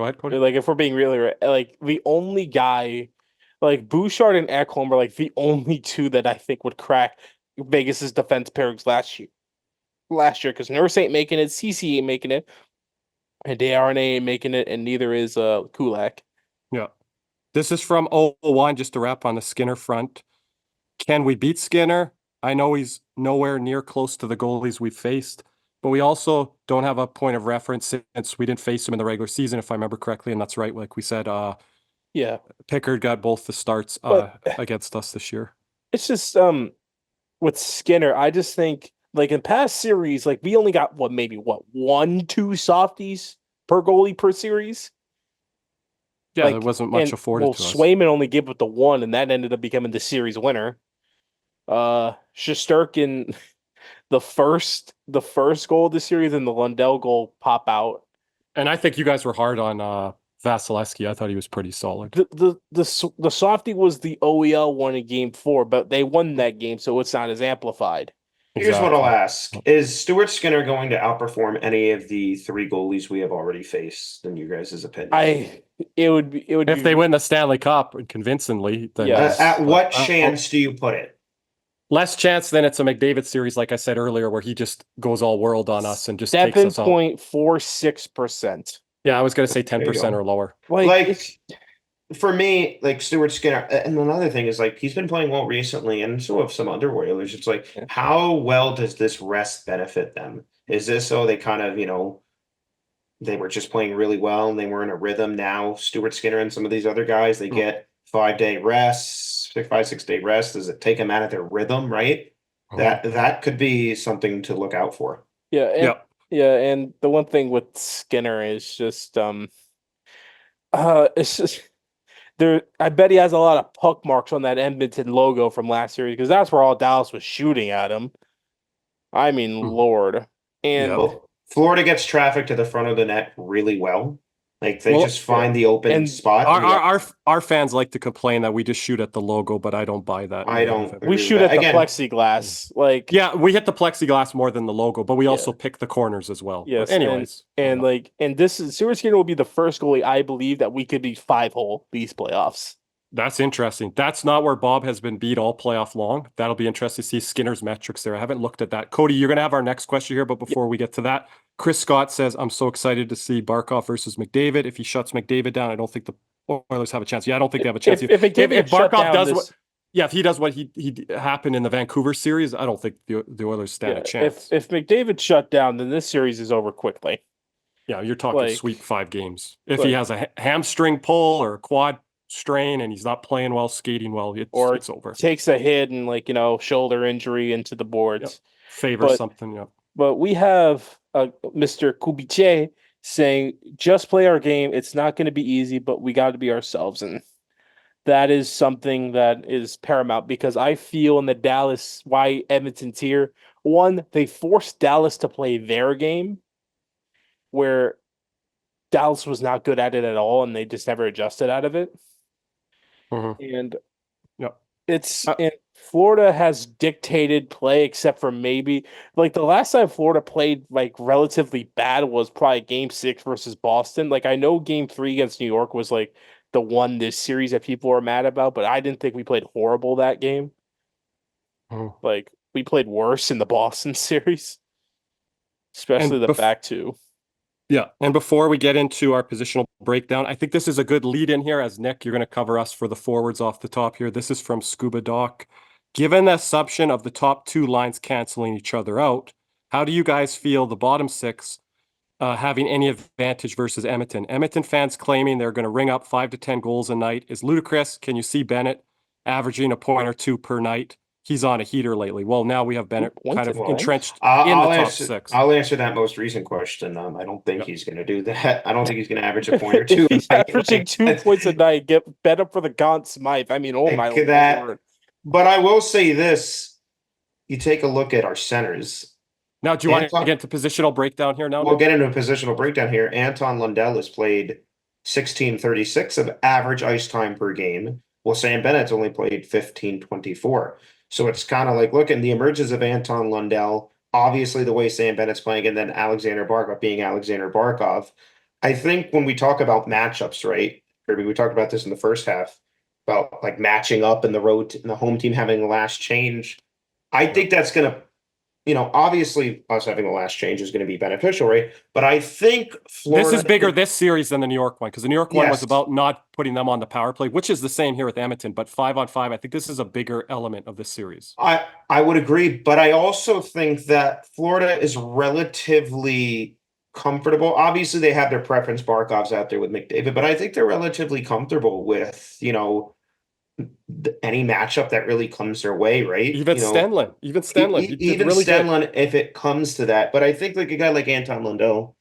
ahead, Cody. Like if we're being really like the only guy, like Bouchard and Ekholm are like the only 2 that I think would crack Vegas's defense pairings last year because Nurse ain't making it, CC ain't making it, and DRNA ain't making it, and neither is Kulak. Yeah. This is from 01, just to wrap on the Skinner front. Can we beat Skinner? I know he's nowhere near close to the goalies we've faced, but we also don't have a point of reference since we didn't face him in the regular season, if I remember correctly, and that's right, like we said, Pickard got both the starts against us this year. It's just with Skinner, I just think like in past series, like we only got 1-2 softies per goalie per series. Yeah, there wasn't much afforded to us. Swayman only gave up the 1, and that ended up becoming the series winner. Shesterkin, the first goal of the series and the Lundell goal pop out. And I think you guys were hard on Vasilevsky. I thought he was pretty solid. The softie was the OEL one in Game 4, but they won that game, so it's not as amplified. Here's what I'll ask. Is Stuart Skinner going to outperform any of the 3 goalies we have already faced, in you guys' opinion? It would be if they win the Stanley Cup convincingly. Then at what chance do you put it? Less chance than it's a McDavid series, like I said earlier, where he just goes all world on us and just takes us out. 7.46%. Yeah, I was going to say 10% or lower. Like for me, like Stuart Skinner, and another thing is like he's been playing well recently, and so have some other Oilers. It's like, how well does this rest benefit them? Is this so they kind of, they were just playing really well and they were in a rhythm? Now Stuart Skinner and some of these other guys, they get 5-day rest, 6-day rest. Does it take them out of their rhythm, right? That could be something to look out for. Yeah, and the one thing with Skinner is just it's just there. I bet he has a lot of puck marks on that Edmonton logo from last year because that's where all Dallas was shooting at him. I mean, Lord. And Florida gets traffic to the front of the net really well. Like they just find the open spot. Our fans like to complain that we just shoot at the logo, but I don't buy that. I don't. We shoot at the plexiglass. Like we hit the plexiglass more than the logo, but we also pick the corners as well. Yes. But anyways, and this is Stuart Skinner will be the first goalie I believe that we could be 5-hole these playoffs. That's interesting. That's not where Bob has been beat all playoff long. That'll be interesting to see Skinner's metrics there. I haven't looked at that. Cody, you're going to have our next question here, but before we get to that, Chris Scott says, I'm so excited to see Barkov versus McDavid. If he shuts McDavid down, I don't think the Oilers have a chance. Yeah, I don't think they have a chance. If Barkov does what, yeah, if he does what he happened in the Vancouver series, I don't think the Oilers stand a chance. If McDavid shut down, then this series is over quickly. Yeah, you're talking sweep 5 games. If he has a hamstring pull or a quad strain and he's not playing well, skating well, it's over. Takes a hit and shoulder injury into the boards. Favor something, yeah. But we have Mr. Kubice saying, just play our game. It's not going to be easy, but we got to be ourselves. And that is something that is paramount because I feel in the Dallas, why Edmonton's here. One, they forced Dallas to play their game where Dallas was not good at it at all and they just never adjusted out of it. And and Florida has dictated play except for maybe the last time Florida played relatively bad was probably game 6 versus Boston. I know game 3 against New York was the one this series that people are mad about, but I didn't think we played horrible that game. We played worse in the Boston series, especially the back two. Yeah, and before we get into our positional breakdown, I think this is a good lead in here as Nick, you're going to cover us for the forwards off the top here. This is from Scuba Doc. Given the assumption of the top 2 lines canceling each other out, how do you guys feel the bottom 6 having any advantage versus Edmonton? Edmonton fans claiming they're going to ring up 5 to 10 goals a night is ludicrous. Can you see Bennett averaging a point or 2 per night? He's on a heater lately. Well, now we have Bennett kind of entrenched in the top 6. I'll answer that most recent question. I don't think he's going to do that. I don't think he's going to average a point or 2. He's averaging 2 points a night. Get bet up for the Conn Smythe. I mean, oh my Lord. But I will say this. You take a look at our centers. Now, do you want to get into positional breakdown here now? We'll get into a positional breakdown here. Anton Lundell has played 16:36 of average ice time per game. Well, Sam Bennett's only played 15:24. So it's kind of look at the emergence of Anton Lundell, obviously the way Sam Bennett's playing, and then Alexander Barkov being Alexander Barkov. I think when we talk about matchups, right, Kirby, we talked about this in the first half, about matching up and the home team having the last change. I think that's going to, obviously us having the last change is going to be beneficial, right? But I think Florida... This is bigger this series than the New York one, because the New York one was about not putting them on the power play, which is the same here with Edmonton, but 5-on-5, I think this is a bigger element of this series. I would agree, but I also think that Florida is relatively comfortable. Obviously, they have their preference Barkovs out there with McDavid, but I think they're relatively comfortable with, any matchup that really comes their way, right? Even Stenlin. Even Stenlin, if it comes to that. But I think a guy like Anton Lundell,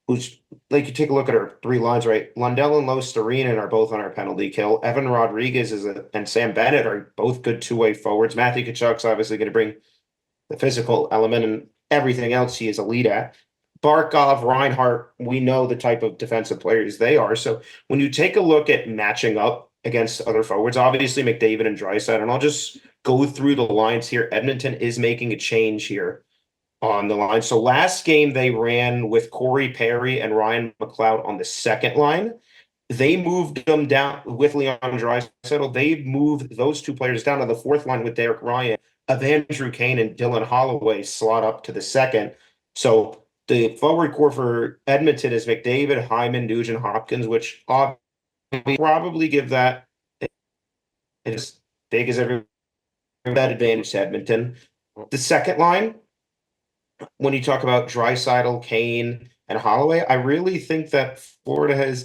who's you take a look at our 3 lines, right? Lundell and Luostarinen are both on our penalty kill. Evan Rodriguez and Sam Bennett are both good 2-way forwards. Matthew Tkachuk's obviously going to bring the physical element and everything else he is a lead at. Barkov, Reinhart, we know the type of defensive players they are. So when you take a look at matching up against other forwards, obviously McDavid and Draisaitl, and I'll just go through the lines here. Edmonton is making a change here on the line. So last game they ran with Corey Perry and Ryan McLeod on the second line. They moved them down with Leon Draisaitl. They moved those 2 players down to the fourth line with Derek Ryan. Andrew Kane and Dylan Holloway slot up to the second. So the forward core for Edmonton is McDavid, Hyman, Nugent, Hopkins, which we probably give that as big as every that advantage to Edmonton. The second line, when you talk about Draisaitl, Kane, and Holloway, I really think that Florida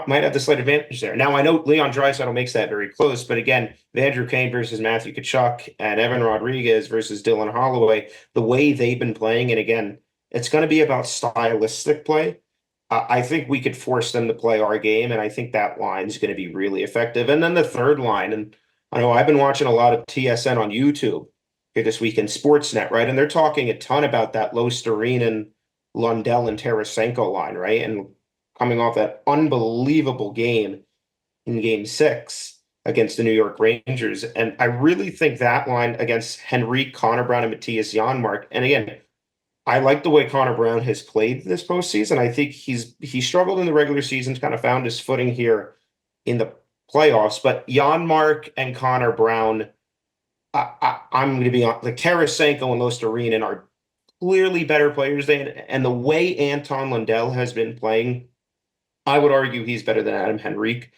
might have the slight advantage there. Now, I know Leon Draisaitl makes that very close, but again, Andrew Kane versus Matthew Tkachuk and Evan Rodriguez versus Dylan Holloway, the way they've been playing, and again, it's going to be about stylistic play. I think we could force them to play our game, and I think that line is going to be really effective. And then the third line, and I know I've been watching a lot of TSN on YouTube here this week in Sportsnet, right? And they're talking a ton about that Luostarinen, Lundell, and Tarasenko line, right? And coming off that unbelievable game in Game 6 against the New York Rangers. And I really think that line against Henrique, Connor Brown, and Matthias Janmark, and again, I like the way Connor Brown has played this postseason. I think he struggled in the regular season, kind of found his footing here in the playoffs. But Janmark and Connor Brown, I'm going to be on like Tarasenko and Losterinen are clearly better players than, and the way Anton Lundell has been playing, I would argue he's better than Adam Henrique.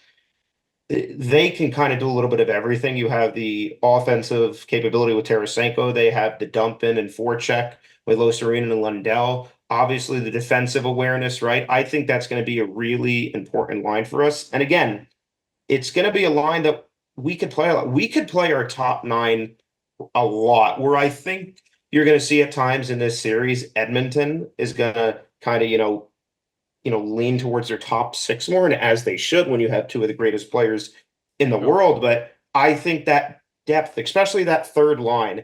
They can kind of do a little bit of everything. You have the offensive capability with Tarasenko. They have the dump in and forecheck with Losterinen and Lundell. Obviously, the defensive awareness, right? I think that's going to be a really important line for us. And again, it's going to be a line that we could play a lot. We could play our top nine a lot, where I think you're going to see at times in this series, Edmonton is going to kind of, lean towards their top six more, and as they should when you have two of the greatest players in the world. But I think that depth, especially that third line,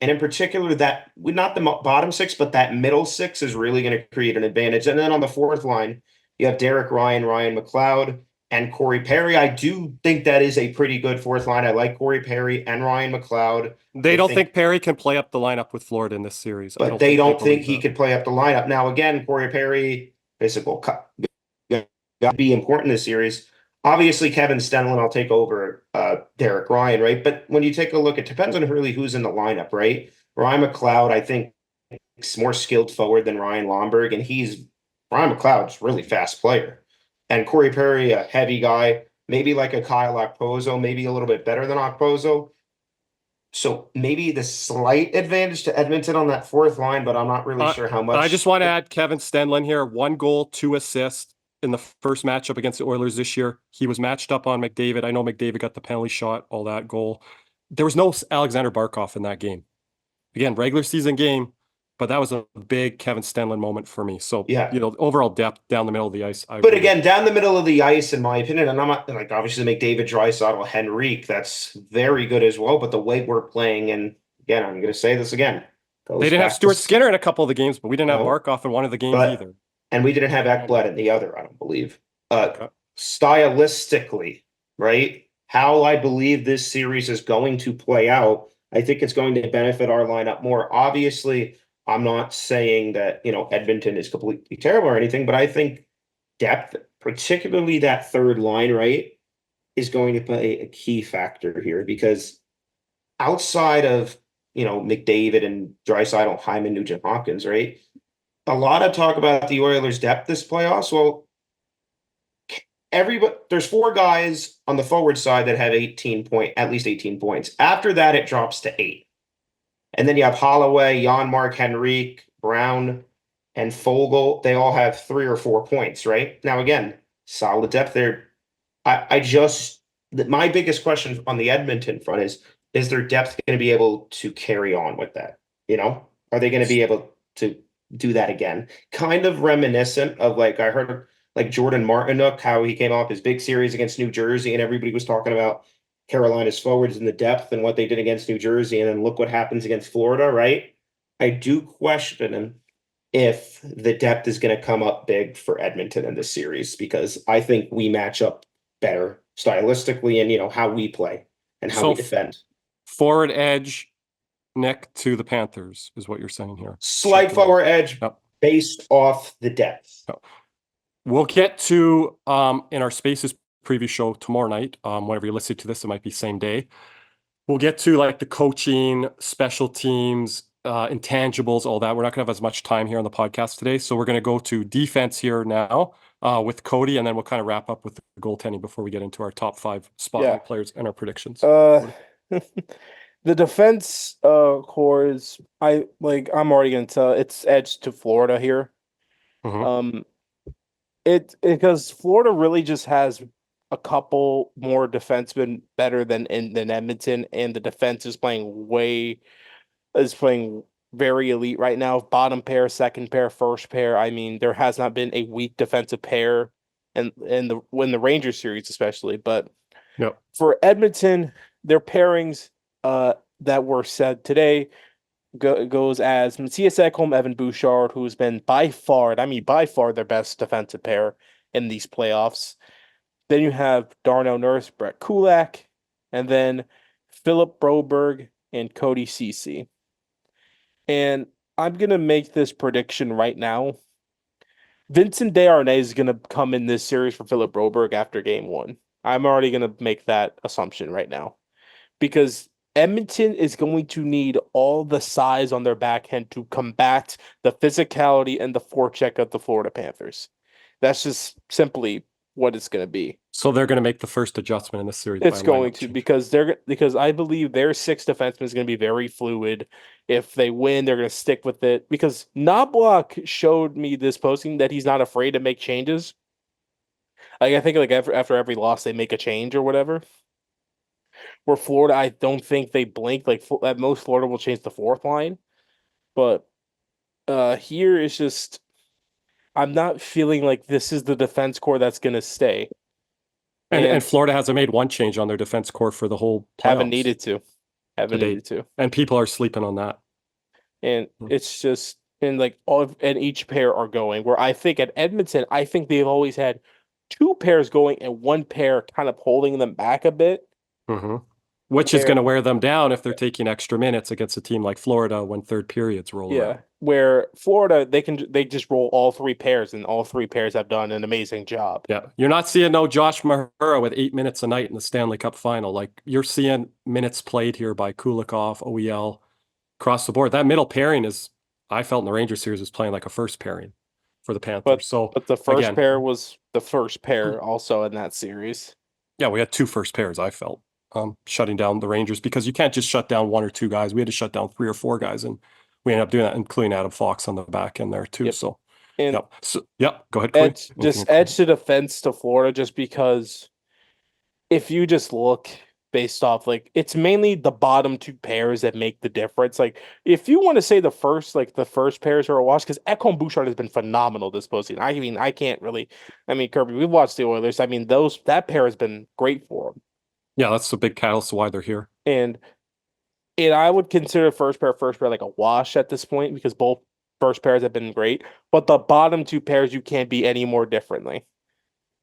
and in particular that not the bottom six, but that middle six is really going to create an advantage. And then on the fourth line, you have Derek Ryan, Ryan McLeod, and Corey Perry. I do think that is a pretty good fourth line. I like Corey Perry and Ryan McLeod. They don't think Perry can play up the lineup with Florida in this series. But they don't think he could play up the lineup. Now, again, Corey Perry, physical, got to be important in this series. Obviously, Kevin Stenlund, I'll take over Derek Ryan, right? But when you take a look, it depends on really who's in the lineup, right? Ryan McLeod, I think, is more skilled forward than Ryan Lomberg, and Ryan McLeod's a really fast player. And Corey Perry, a heavy guy, maybe like a Kyle Okposo, maybe a little bit better than Okposo. So maybe the slight advantage to Edmonton on that fourth line, but I'm not really sure how much. I just want to add Kevin Stenlund here. 1 goal, 2 assists in the first matchup against the Oilers this year. He was matched up on McDavid. I know McDavid got the penalty shot, all that goal. There was no Alexander Barkov in that game. Again, regular season game, but that was a big Kevin Stenlund moment for me. So, yeah, overall depth down the middle of the ice. But again, down the middle of the ice, in my opinion, and I'm not like obviously McDavid, Draisaitl, Henrique, that's very good as well. But the way we're playing, and again, I'm going to say this again. They didn't have Stuart Skinner in a couple of the games, but we didn't have Barkov in one of the games either. And we didn't have Ekblad in the other, I don't believe. Stylistically, right? How I believe this series is going to play out, I think it's going to benefit our lineup more. Obviously, I'm not saying that, Edmonton is completely terrible or anything, but I think depth, particularly that third line, right, is going to play a key factor here, because outside of, McDavid and Draisaitl, Hyman, Nugent Hopkins, right, a lot of talk about the Oilers' depth this playoffs. Well, there's 4 guys on the forward side that have at least 18 points. After that, it drops to 8. And then you have Holloway, Janmark, Henrique, Brown, and Fogle. They all have 3 or 4 points, right? Now, again, solid depth there. My biggest question on the Edmonton front is their depth going to be able to carry on with that? Are they going to be able to do that again? Kind of reminiscent of I heard Jordan Martinook, how he came off his big series against New Jersey, and everybody was talking about Carolina's forwards in the depth and what they did against New Jersey, and then look what happens against Florida, right? I do question if the depth is going to come up big for Edmonton in this series, because I think we match up better stylistically and, how we play and how we defend. Forward edge, Nick, to the Panthers is what you're saying here. Slight forward edge based off the depth. We'll get to, in our Spaces preview show tomorrow night, whenever you're listening to this, it might be same day. We'll get to the coaching, special teams, intangibles, all that. We're not going to have as much time here on the podcast today. So we're going to go to defense here now with Cody, and then we'll kind of wrap up with the goaltending before we get into our top 5 spotlight players and our predictions. The defense core is, I'm already going to tell, it's edge to Florida here. Mm-hmm. Because Florida really just has a couple more defensemen better than Edmonton, and the defense is playing very elite right now. Bottom pair, second pair, first pair. I mean, there has not been a weak defensive pair, and when the Rangers series especially. But for Edmonton, their pairings that were said today goes as Matthias Ekholm, Evan Bouchard, who's been by far their best defensive pair in these playoffs. Then you have Darnell Nurse, Brett Kulak, and then Philip Broberg and Cody Ceci. And I'm going to make this prediction right now. Vincent Desharnais is going to come in this series for Philip Broberg after game 1. I'm already going to make that assumption right now because Edmonton is going to need all the size on their backhand to combat the physicality and the forecheck of the Florida Panthers. That's just simply what it's going to be. So they're going to make the first adjustment in this series. It's going to because I believe their sixth defenseman is going to be very fluid. If they win, they're going to stick with it because Knobloch showed me this posting that he's not afraid to make changes. Like I think like after every loss they make a change or whatever. Where Florida, I don't think they blink. Like at most, Florida will change the fourth line, but here it's just I'm not feeling like this is the defense core that's going to stay. And Florida hasn't made one change on their defense core for the whole playoffs. Haven't needed to. And people are sleeping on that. And it's just and like and each pair are going. Where I think at Edmonton, I think they've always had two pairs going and one pair kind of holding them back a bit. Mm-hmm. Which is going to wear them down if they're taking extra minutes against a team like Florida when third periods roll around. Where Florida, they just roll all three pairs, and all three pairs have done an amazing job. Yeah, you're not seeing no Josh Mahura with 8 minutes a night in the Stanley Cup Final. Like you're seeing minutes played here by Kulikov, OEL, across the board. That middle pairing I felt in the Rangers series was playing like a first pairing for the Panthers. But the first pair was the first pair also in that series. Yeah, we had two first pairs, I felt. Shutting down the Rangers because you can't just shut down one or two guys. We had to shut down 3 or 4 guys, and we ended up doing that, including Adam Fox on the back end there too. Yep. So, go ahead, Corey. Edge to defense to Florida just because if you just look based off like it's mainly the bottom two pairs that make the difference. Like if you want to say the first pairs are a wash because Ekholm Bouchard has been phenomenal this postseason. I mean, I can't really. I mean, Kirby, we've watched the Oilers. I mean, that pair has been great for them. Yeah, that's the big catalyst to why they're here. And I would consider first pair like a wash at this point because both first pairs have been great. But the bottom two pairs you can't be any more differently.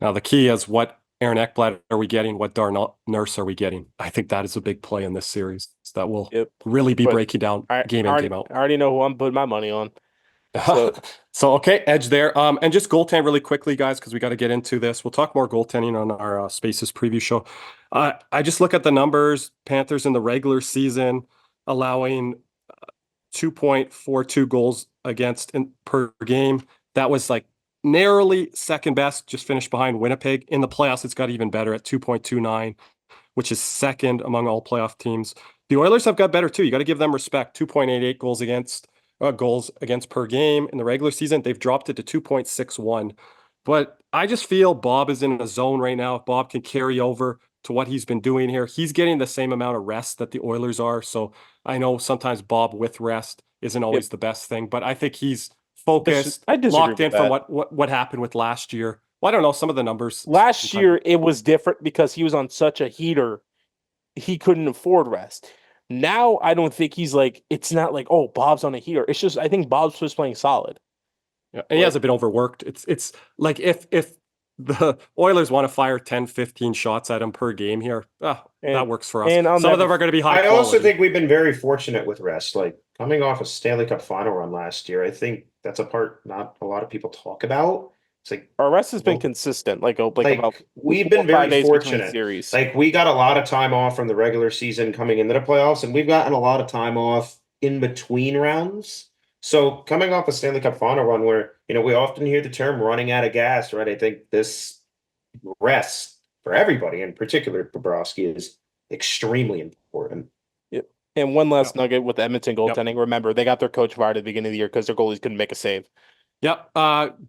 Now the key is what Aaron Ekblad are we getting? What Darnell Nurse are we getting? I think that is a big play in this series that will really be breaking down game in, game out. I already know who I'm putting my money on. So okay, Edge there. And just goaltend really quickly, guys, because we got to get into this. We'll talk more goaltending on our Spaces preview show. I just look at the numbers. Panthers in the regular season allowing 2.42 goals against per game. That was like narrowly second best, just finished behind Winnipeg. In the playoffs, it's got even better at 2.29, which is second among all playoff teams. The Oilers have got better too. You got to give them respect. 2.88 goals against per game in the regular season. They've dropped it to 2.61. But I just feel Bob is in a zone right now. If Bob can carry over to what he's been doing here, he's getting the same amount of rest that the Oilers are. So I know sometimes Bob with rest isn't always the best thing, but I think he's focused, locked in from what happened with last year. Well, I don't know, some of the numbers. Last year, it was different because he was on such a heater. He couldn't afford rest. Now, I don't think he's like, it's not like, oh, Bob's on a heater. It's just, I think Bob's just playing solid. Yeah, and he hasn't been overworked. It's like if the Oilers want to fire 10, 15 shots at him per game here, that works for us. And some of them are going to be high quality. Also think we've been very fortunate with rest. Like coming off a Stanley Cup Final run last year, I think that's a part not a lot of people talk about. It's like our rest has been consistent. Like about we've been very fortunate. Like we got a lot of time off from the regular season coming into the playoffs, and we've gotten a lot of time off in between rounds. So coming off a Stanley Cup Final run where, we often hear the term running out of gas, right? I think this rest for everybody, in particular Bobrovsky, is extremely important. Yep. And one last nugget with Edmonton goaltending. Yep. Remember, they got their coach fired at the beginning of the year because their goalies couldn't make a save. Yep.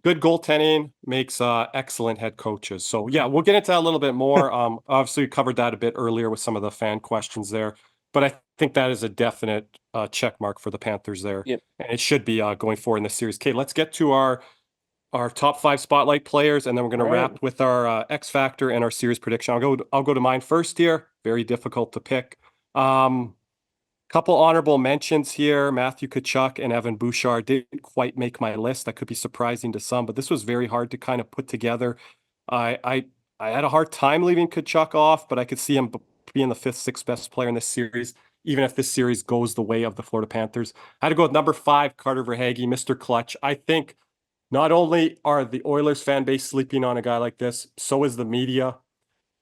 Good goaltending makes excellent head coaches. So, we'll get into that a little bit more. Obviously, we covered that a bit earlier with some of the fan questions there. But I think that is a definite check mark for the Panthers there. Yep. And it should be going forward in this series. Okay, let's get to our top 5 spotlight players, and then we're going to wrap with our X Factor and our series prediction. I'll go to mine first here. Very difficult to pick. Couple honorable mentions here. Matthew Tkachuk and Evan Bouchard didn't quite make my list. That could be surprising to some, but this was very hard to kind of put together. I had a hard time leaving Tkachuk off, but I could see him being the 5th, 6th best player in this series, even if this series goes the way of the Florida Panthers. I had to go with number 5, Carter Verhaeghe, Mr. Clutch. I think not only are the Oilers fan base sleeping on a guy like this, so is the media.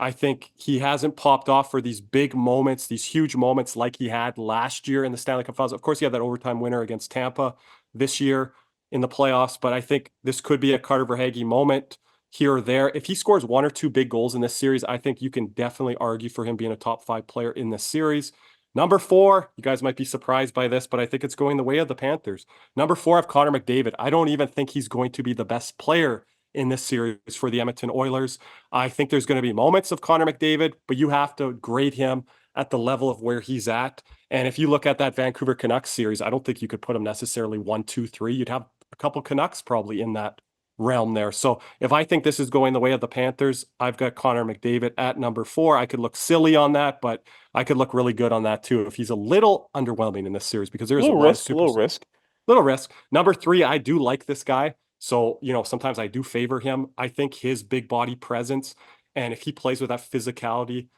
I think he hasn't popped off for these big moments, these huge moments like he had last year in the Stanley Cup Finals. Of course, he had that overtime winner against Tampa this year in the playoffs, but I think this could be a Carter Verhaeghe moment here or there. If he scores 1 or 2 big goals in this series, I think you can definitely argue for him being a top 5 player in this series. Number 4, you guys might be surprised by this, but I think it's going the way of the Panthers. Number 4, I have Connor McDavid. I don't even think he's going to be the best player in this series for the Edmonton Oilers. I think there's going to be moments of Connor McDavid, but you have to grade him at the level of where he's at. And if you look at that Vancouver Canucks series, I don't think you could put him necessarily 1, 2, 3. You'd have a couple Canucks probably in that realm there. So if I think this is going the way of the Panthers, I've got Connor McDavid at number 4. I could look silly on that, but I could look really good on that too if he's a little underwhelming in this series because there's a lot of little risk. Little risk. Number 3, I do like this guy. So, sometimes I do favor him. I think his big body presence, and if he plays with that physicality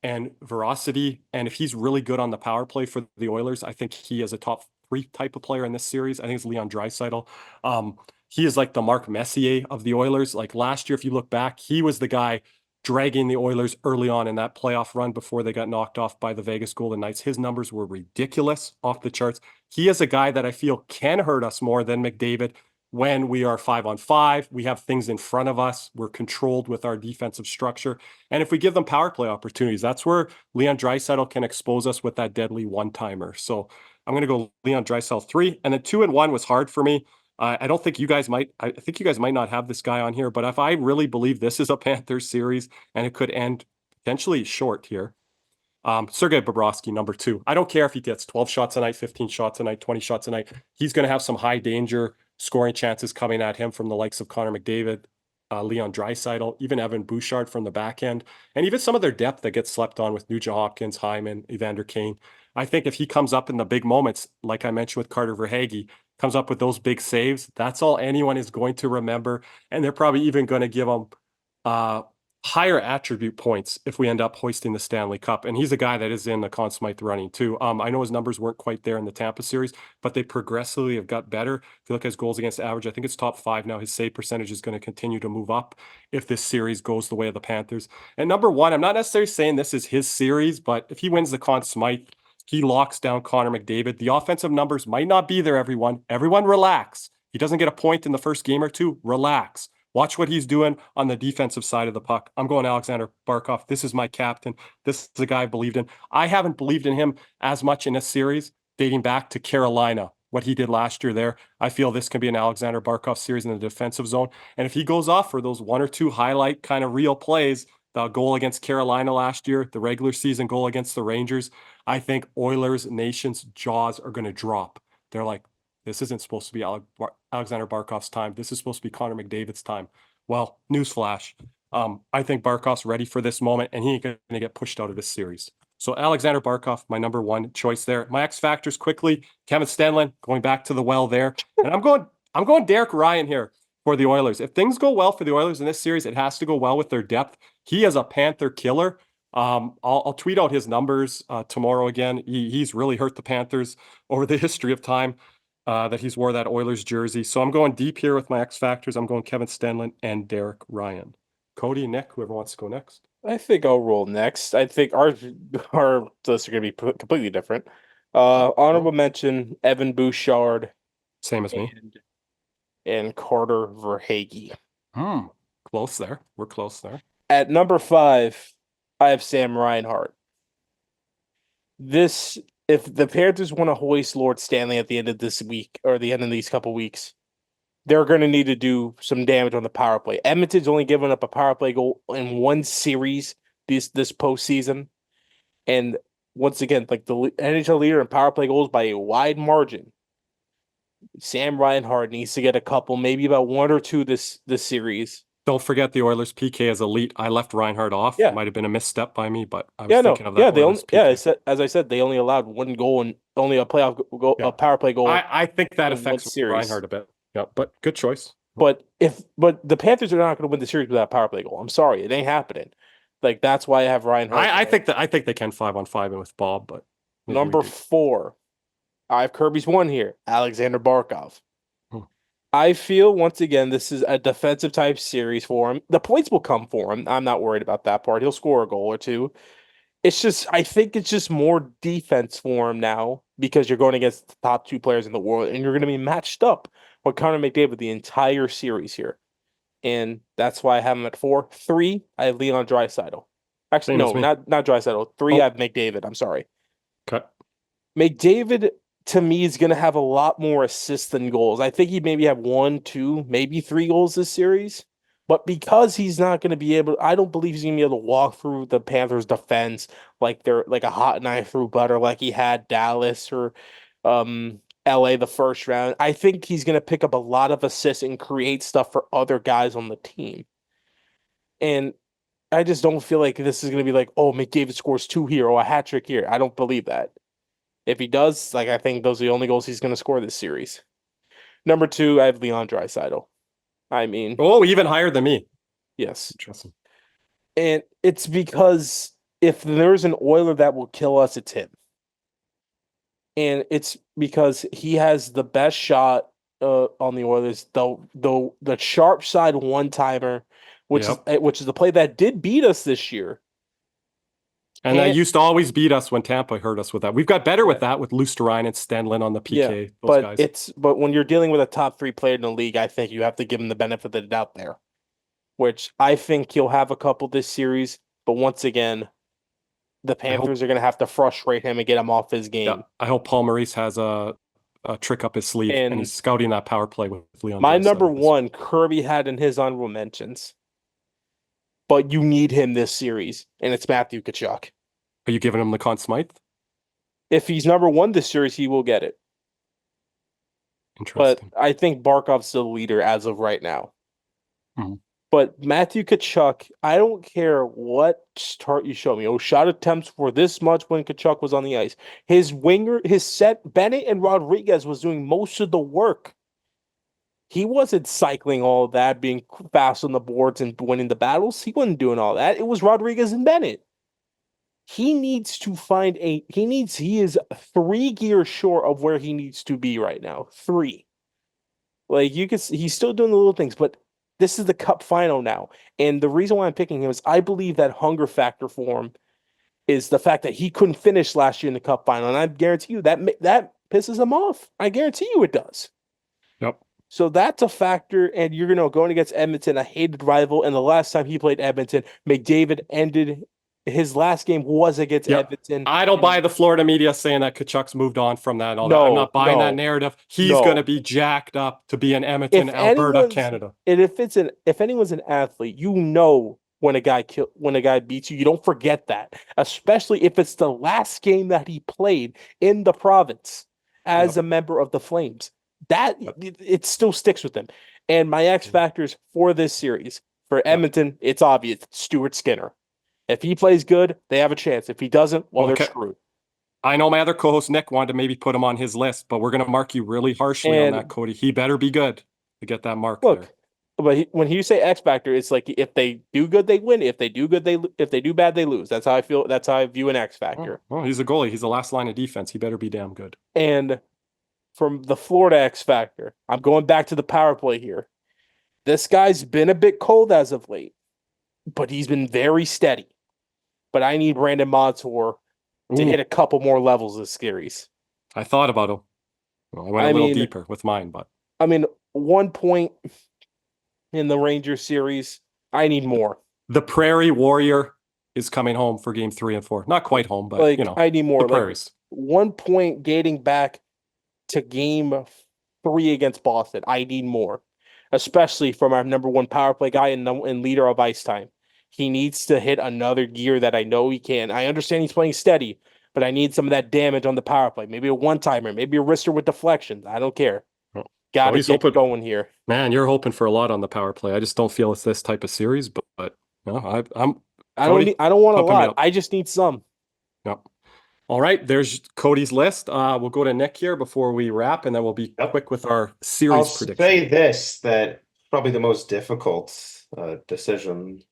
and veracity, and if he's really good on the power play for the Oilers, I think he is a top 3 type of player in this series. I think it's Leon Draisaitl. He is like the Mark Messier of the Oilers. Like last year, if you look back, he was the guy dragging the Oilers early on in that playoff run before they got knocked off by the Vegas Golden Knights. His numbers were ridiculous, off the charts. He is a guy that I feel can hurt us more than McDavid when we are 5-on-5. We have things in front of us. We're controlled with our defensive structure. And if we give them power play opportunities, that's where Leon Draisaitl can expose us with that deadly one-timer. So I'm going to go Leon Draisaitl 3. And then 2 and 1 was hard for me. I don't think you guys might. I think you guys might not have this guy on here, but if I really believe this is a Panthers series and it could end potentially short here, Sergei Bobrovsky, number 2. I don't care if he gets 12 shots a night, 15 shots a night, 20 shots a night. He's going to have some high danger scoring chances coming at him from the likes of Connor McDavid, Leon Draisaitl, even Evan Bouchard from the back end, and even some of their depth that gets slept on with Nugent Hopkins, Hyman, Evander Kane. I think if he comes up in the big moments, like I mentioned with Carter Verhaeghe, comes up with those big saves, that's all anyone is going to remember. And they're probably even going to give him higher attribute points if we end up hoisting the Stanley Cup. And he's a guy that is in the Conn Smythe running too. I know his numbers weren't quite there in the Tampa series, but they progressively have got better. If you look at his goals against average, I think it's top 5 now. His save percentage is going to continue to move up if this series goes the way of the Panthers. And number 1, I'm not necessarily saying this is his series, but if he wins the Conn Smythe, he locks down Connor McDavid. The offensive numbers might not be there, everyone. Everyone relax. He doesn't get a point in the first game or 2. Relax. Watch what he's doing on the defensive side of the puck. I'm going Alexander Barkov. This is my captain. This is a guy I believed in. I haven't believed in him as much in this series, dating back to Carolina, what he did last year there. I feel this can be an Alexander Barkov series in the defensive zone. And if he goes off for those 1 or 2 highlight kind of real plays, the goal against Carolina last year, the regular season goal against the Rangers, I think Oilers Nation's jaws are going to drop. They're like, this isn't supposed to be Alexander Barkov's time. This is supposed to be Connor McDavid's time. Well, newsflash. I think Barkov's ready for this moment, and he ain't going to get pushed out of this series. So Alexander Barkov, my number 1 choice there. My X factors quickly. Kevin Stenlund, going back to the well there. And I'm going Derek Ryan here for the Oilers. If things go well for the Oilers in this series, it has to go well with their depth. He is a Panther killer. I'll tweet out his numbers tomorrow again. He's really hurt the Panthers over the history of time that he's wore that Oilers jersey. So I'm going deep here with my X factors. I'm going Kevin Stenlund and Derek Ryan. Cody, Nick, whoever wants to go next. I think I'll roll next. I think our lists are going to be completely different. Honorable mention, Evan Bouchard. Same as me. And Carter Verhaeghe. Close there. We're close there. At number 5, I have Sam Reinhart. If the Panthers want to hoist Lord Stanley at the end of this week or the end of these couple weeks, they're going to need to do some damage on the power play. Edmonton's only given up a power play goal in 1 series this postseason. And once again, like the NHL leader in power play goals by a wide margin. Sam Reinhart needs to get a couple, maybe about 1 or 2 this series. Don't forget the Oilers PK is elite. I left Reinhart off. Yeah. Might have been a misstep by me, but I was thinking of that. As I said, they only allowed 1 goal and only a playoff goal, a power play goal. I think that affects Reinhart a bit. Yeah, but good choice. But the Panthers are not going to win the series without a power play goal. I'm sorry, it ain't happening. Like that's why I have Reinhart. I think they can 5-on-5 and with Bob, but number 4, I have Kirby's 1 here, Alexander Barkov. I feel, once again, this is a defensive type series for him. The points will come for him. I'm not worried about that part. He'll score a goal or two. It's just, I think it's just more defense for him now because you're going against the top two players in the world and you're going to be matched up with Connor McDavid the entire series here. And that's why I have him at 4. 3, I have Leon Draisaitl. Actually, Same no, as me. not Draisaitl. 3, Oh. I have McDavid. I'm sorry. Okay. McDavid, to me, is going to have a lot more assists than goals. I think he'd maybe have 1, 2, maybe 3 goals this series. But because he's not going to be able, I don't believe he's going to be able to walk through the Panthers' defense like they're like a hot knife through butter, like he had Dallas or LA the first round. I think he's going to pick up a lot of assists and create stuff for other guys on the team. And I just don't feel like this is going to be like, oh, McDavid scores 2 here or a hat trick here. I don't believe that. If he does, like, I think those are the only goals he's going to score this series. Number 2, I have Leon Draisaitl. I mean, Even higher than me. yes. Interesting. And it's because if there's an Oiler that will kill us, it's him. And it's because he has the best shot on the Oilers, the sharp side one-timer, which is the play that did beat us this year. And that used to always beat us when Tampa hurt us with that. We've got better with that with Lusterine and Stenlin on the PK. Those guys. But when you're dealing with a top 3 player in the league, I think you have to give him the benefit of the doubt there. Which I think he'll have a couple this series, but once again, the Panthers are going to have to frustrate him and get him off his game. Yeah, I hope Paul Maurice has a trick up his sleeve and he's scouting that power play with Leon. My number 1, Kirby had in his honorable mentions, but you need him this series, and it's Matthew Tkachuk. Are you giving him the Conn Smythe? If he's number 1 this series, he will get it. Interesting. But I think Barkov's the leader as of right now. Mm-hmm. But Matthew Tkachuk, I don't care what start you show me. Shot attempts were this much when Tkachuk was on the ice. His set, Bennett and Rodriguez was doing most of the work. He wasn't cycling all of that, being fast on the boards and winning the battles. He wasn't doing all that. It was Rodriguez and Bennett. He needs to find he is 3 gears short of where he needs to be right now. 3. Like he's still doing the little things, but this is the Cup Final now. And the reason why I'm picking him is I believe that hunger factor for him is the fact that he couldn't finish last year in the Cup Final. And I guarantee you that pisses him off. I guarantee you it does. Yep. So that's a factor. And you're going against Edmonton, a hated rival. And the last time he played Edmonton, McDavid ended his last game was against Edmonton. I don't buy the Florida media saying that Tkachuk's moved on from that and all that. I'm not buying that narrative. He's going to be jacked up to be in Edmonton, Alberta, Canada. And if anyone's an athlete, you know when a guy beats you, you don't forget that. Especially if it's the last game that he played in the province as a member of the Flames. It still sticks with him. And my X factors for this series, for Edmonton, it's obvious. Stuart Skinner. If he plays good, they have a chance. If he doesn't, they're screwed. I know my other co-host, Nick, wanted to maybe put him on his list, but we're going to mark you really harshly on that, Cody. He better be good to get that mark there. But when you say X factor, it's like if they do good, they win. If they do good, if they do bad, they lose. That's how I feel. That's how I view an X factor. Well, he's a goalie. He's the last line of defense. He better be damn good. And from the Florida X factor, I'm going back to the power play here. This guy's been a bit cold as of late, but he's been very steady. But I need Brandon Montour to hit a couple more levels this series. I thought about him. Well, I went a little deeper with mine, but 1 point in the Rangers series. I need more. The Prairie Warrior is coming home for game 3 and 4. Not quite home, but I need more. The Prairies. 1 point gating back to game 3 against Boston. I need more, especially from our number 1 power play guy and leader of ice time. He needs to hit another gear that I know he can. I understand he's playing steady, but I need some of that damage on the power play. Maybe a one-timer, maybe a wrister with deflections. I don't care. Got to get going here. Man, you're hoping for a lot on the power play. I just don't feel it's this type of series, but no, I don't want a lot. I just need some. Yep. All right, there's Cody's list. We'll go to Nick here before we wrap, and then we'll be quick with our series prediction. I'll say this, that probably the most difficult decision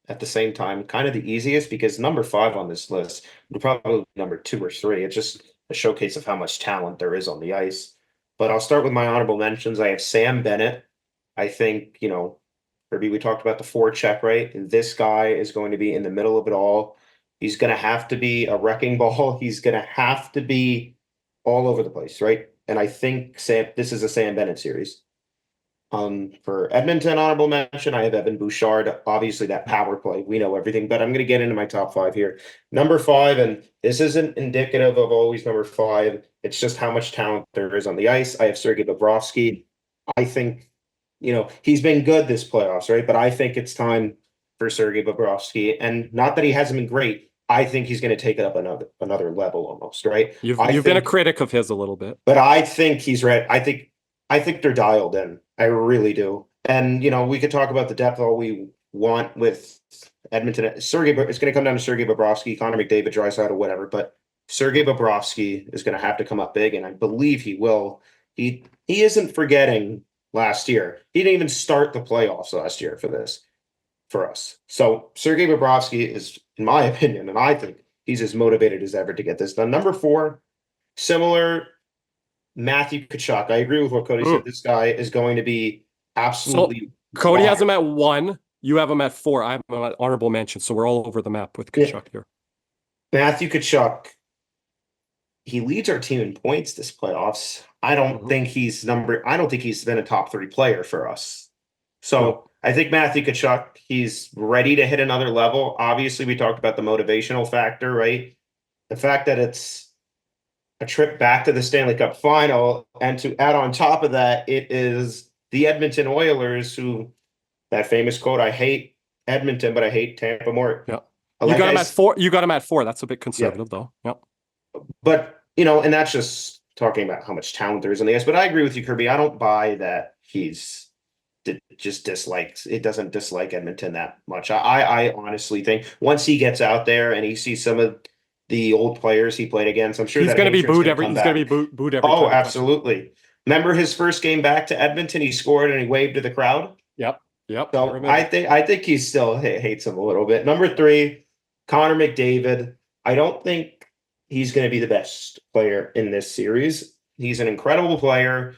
at the same time, kind of the easiest, because number 5 on this list would probably be number 2 or 3. It's just a showcase of how much talent there is on the ice. But I'll start with my honorable mentions. I have Sam Bennett. I think, Kirby, we talked about the forecheck, right? And this guy is going to be in the middle of it all. He's going to have to be a wrecking ball. He's going to have to be all over the place, right? And I think this is a Sam Bennett series. For Edmonton honorable mention, I have Evan Bouchard. Obviously, that power play, we know everything, but I'm going to get into my top 5 here. Number 5, and this isn't indicative of always number 5. It's just how much talent there is on the ice. I have Sergei Bobrovsky. I think, he's been good this playoffs, right? But I think it's time for Sergei Bobrovsky, and not that he hasn't been great. I think he's going to take it up another level almost, right? You've been a critic of his a little bit, but I think he's ready. I think they're dialed in. I really do. And, we could talk about the depth all we want with Edmonton. It's going to come down to Sergei Bobrovsky, Connor McDavid, Draisaitl, or whatever. But Sergei Bobrovsky is going to have to come up big, and I believe he will. He isn't forgetting last year. He didn't even start the playoffs last year for us. So Sergei Bobrovsky is, in my opinion, and I think he's as motivated as ever to get this done. Number 4, similar, Matthew Tkachuk. I agree with what Cody said. This guy is going to be absolutely. So Cody has him at 1. You have him at 4. I have him at honorable mention. So we're all over the map with Tkachuk here. Matthew Tkachuk. He leads our team in points this playoffs. I don't think he's been a top 3 player for us. So I think Matthew Tkachuk, he's ready to hit another level. Obviously, we talked about the motivational factor, right? The fact that it's a trip back to the Stanley Cup Final, and to add on top of that, it is the Edmonton Oilers, who, that famous quote, I hate Edmonton, but I hate Tampa more. Yeah. You got him at 4. You got him at 4. That's a bit conservative, though. Yeah. But, and that's just talking about how much talent there is on the ice. But I agree with you, Kirby. I don't buy that he's just doesn't dislike Edmonton that much. I honestly think once he gets out there and he sees some of the old players he played against, I'm sure he's going to be booed every. He's going to be booed every. Oh, absolutely! Remember his first game back to Edmonton? He scored and he waved to the crowd. Yep. So I think he still hates him a little bit. Number 3, Connor McDavid. I don't think he's going to be the best player in this series. He's an incredible player.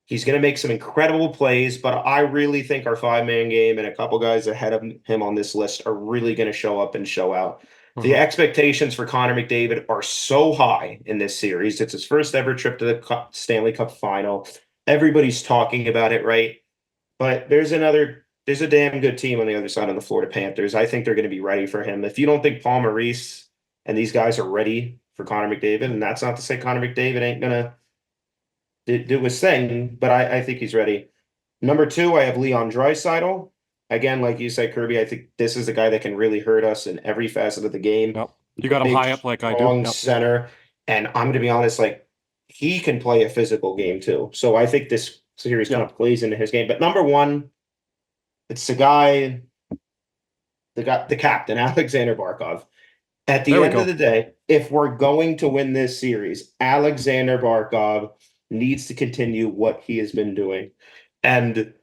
He's going to make some incredible plays, but I really think our 5-man game and a couple guys ahead of him on this list are really going to show up and show out. The expectations for Connor McDavid are so high in this series. It's his first ever trip to the Stanley Cup Final. Everybody's talking about it, right? But there's a damn good team on the other side of the Florida Panthers. I think they're going to be ready for him. If you don't think Paul Maurice and these guys are ready for Connor McDavid, and that's not to say Connor McDavid ain't going to do his thing, but I think he's ready. Number 2, I have Leon Draisaitl. Again, like you said, Kirby, I think this is the guy that can really hurt us in every facet of the game. Yep. You got him high up like I do. Long center. And I'm going to be honest, he can play a physical game too. So I think this series kind of plays into his game. But number 1, it's the captain, Alexander Barkov. At the end of the day, if we're going to win this series, Alexander Barkov needs to continue what he has been doing. And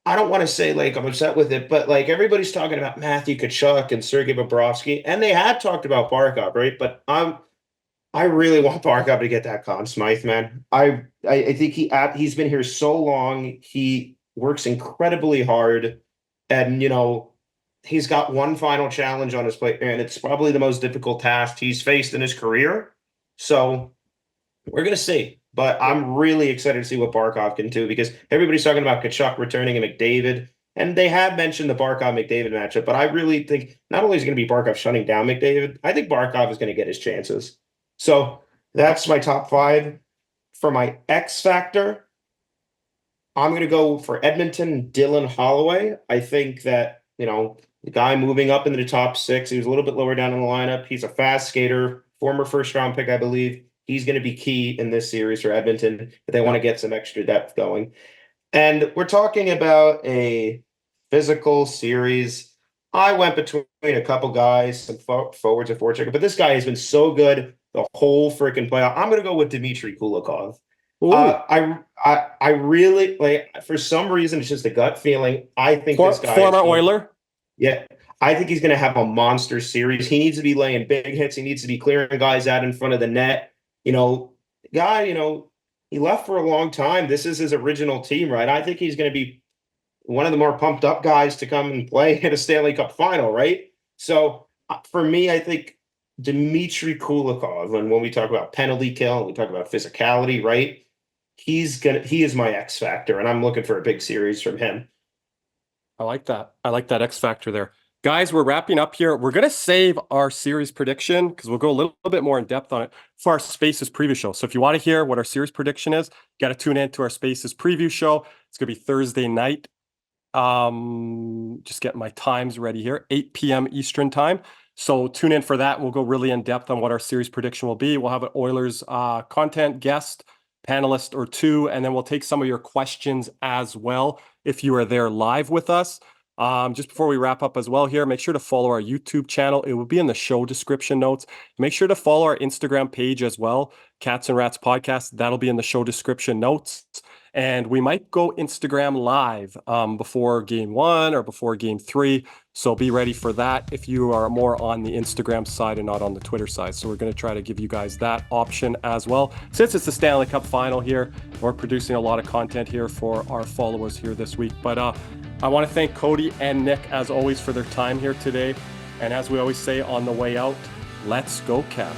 I don't want to say I'm upset with it, but everybody's talking about Matthew Tkachuk and Sergei Bobrovsky, and they had talked about Barkov, right? But I really want Barkov to get that Conn Smythe, man. I think he's been here so long. He works incredibly hard, and he's got one final challenge on his plate, and it's probably the most difficult task he's faced in his career. So we're gonna see. But I'm really excited to see what Barkov can do, because everybody's talking about Tkachuk returning and McDavid, and they have mentioned the Barkov-McDavid matchup, but I really think not only is it going to be Barkov shutting down McDavid, I think Barkov is going to get his chances. So that's my top 5. For my X factor, I'm going to go for Edmonton, Dylan Holloway. I think that, the guy moving up into the top 6, he was a little bit lower down in the lineup. He's a fast skater, former first-round pick, I believe. He's going to be key in this series for Edmonton if they want to get some extra depth going. And we're talking about a physical series. I went between a couple guys, some forwards and forechecker, but this guy has been so good the whole freaking playoff. I'm going to go with Dmitry Kulikov. I really for some reason, it's just a gut feeling. I think this guy former Oiler. Yeah. I think he's going to have a monster series. He needs to be laying big hits. He needs to be clearing guys out in front of the net. he left for a long time. This is his original team, right? I think he's going to be one of the more pumped up guys to come and play in a Stanley Cup final, right? So for me, I think Dmitry Kulikov, and when we talk about penalty kill, we talk about physicality, right? He is my X factor, and I'm looking for a big series from him. I like that. I like that X factor there. Guys, we're wrapping up here. We're going to save our series prediction because we'll go a little bit more in depth on it for our Spaces preview show. So if you want to hear what our series prediction is, got to tune in to our Spaces preview show. It's going to be Thursday night. Just getting my times ready here, 8 p.m. Eastern time. So tune in for that. We'll go really in depth on what our series prediction will be. We'll have an Oilers content guest, panelist or two, and then we'll take some of your questions as well if you are there live with us. Just before we wrap up as well here, make sure to follow our YouTube channel. It will be in the show description notes. Make sure to follow our Instagram page as well, Cats and Rats Podcast. That'll be in the show description notes. And we might go Instagram live before game 1 or before game 3. So be ready for that if you are more on the Instagram side and not on the Twitter side. So we're going to try to give you guys that option as well. Since it's the Stanley Cup Final here, we're producing a lot of content here for our followers here this week. But I want to thank Cody and Nick, as always, for their time here today. And as we always say on the way out, let's go, Cap.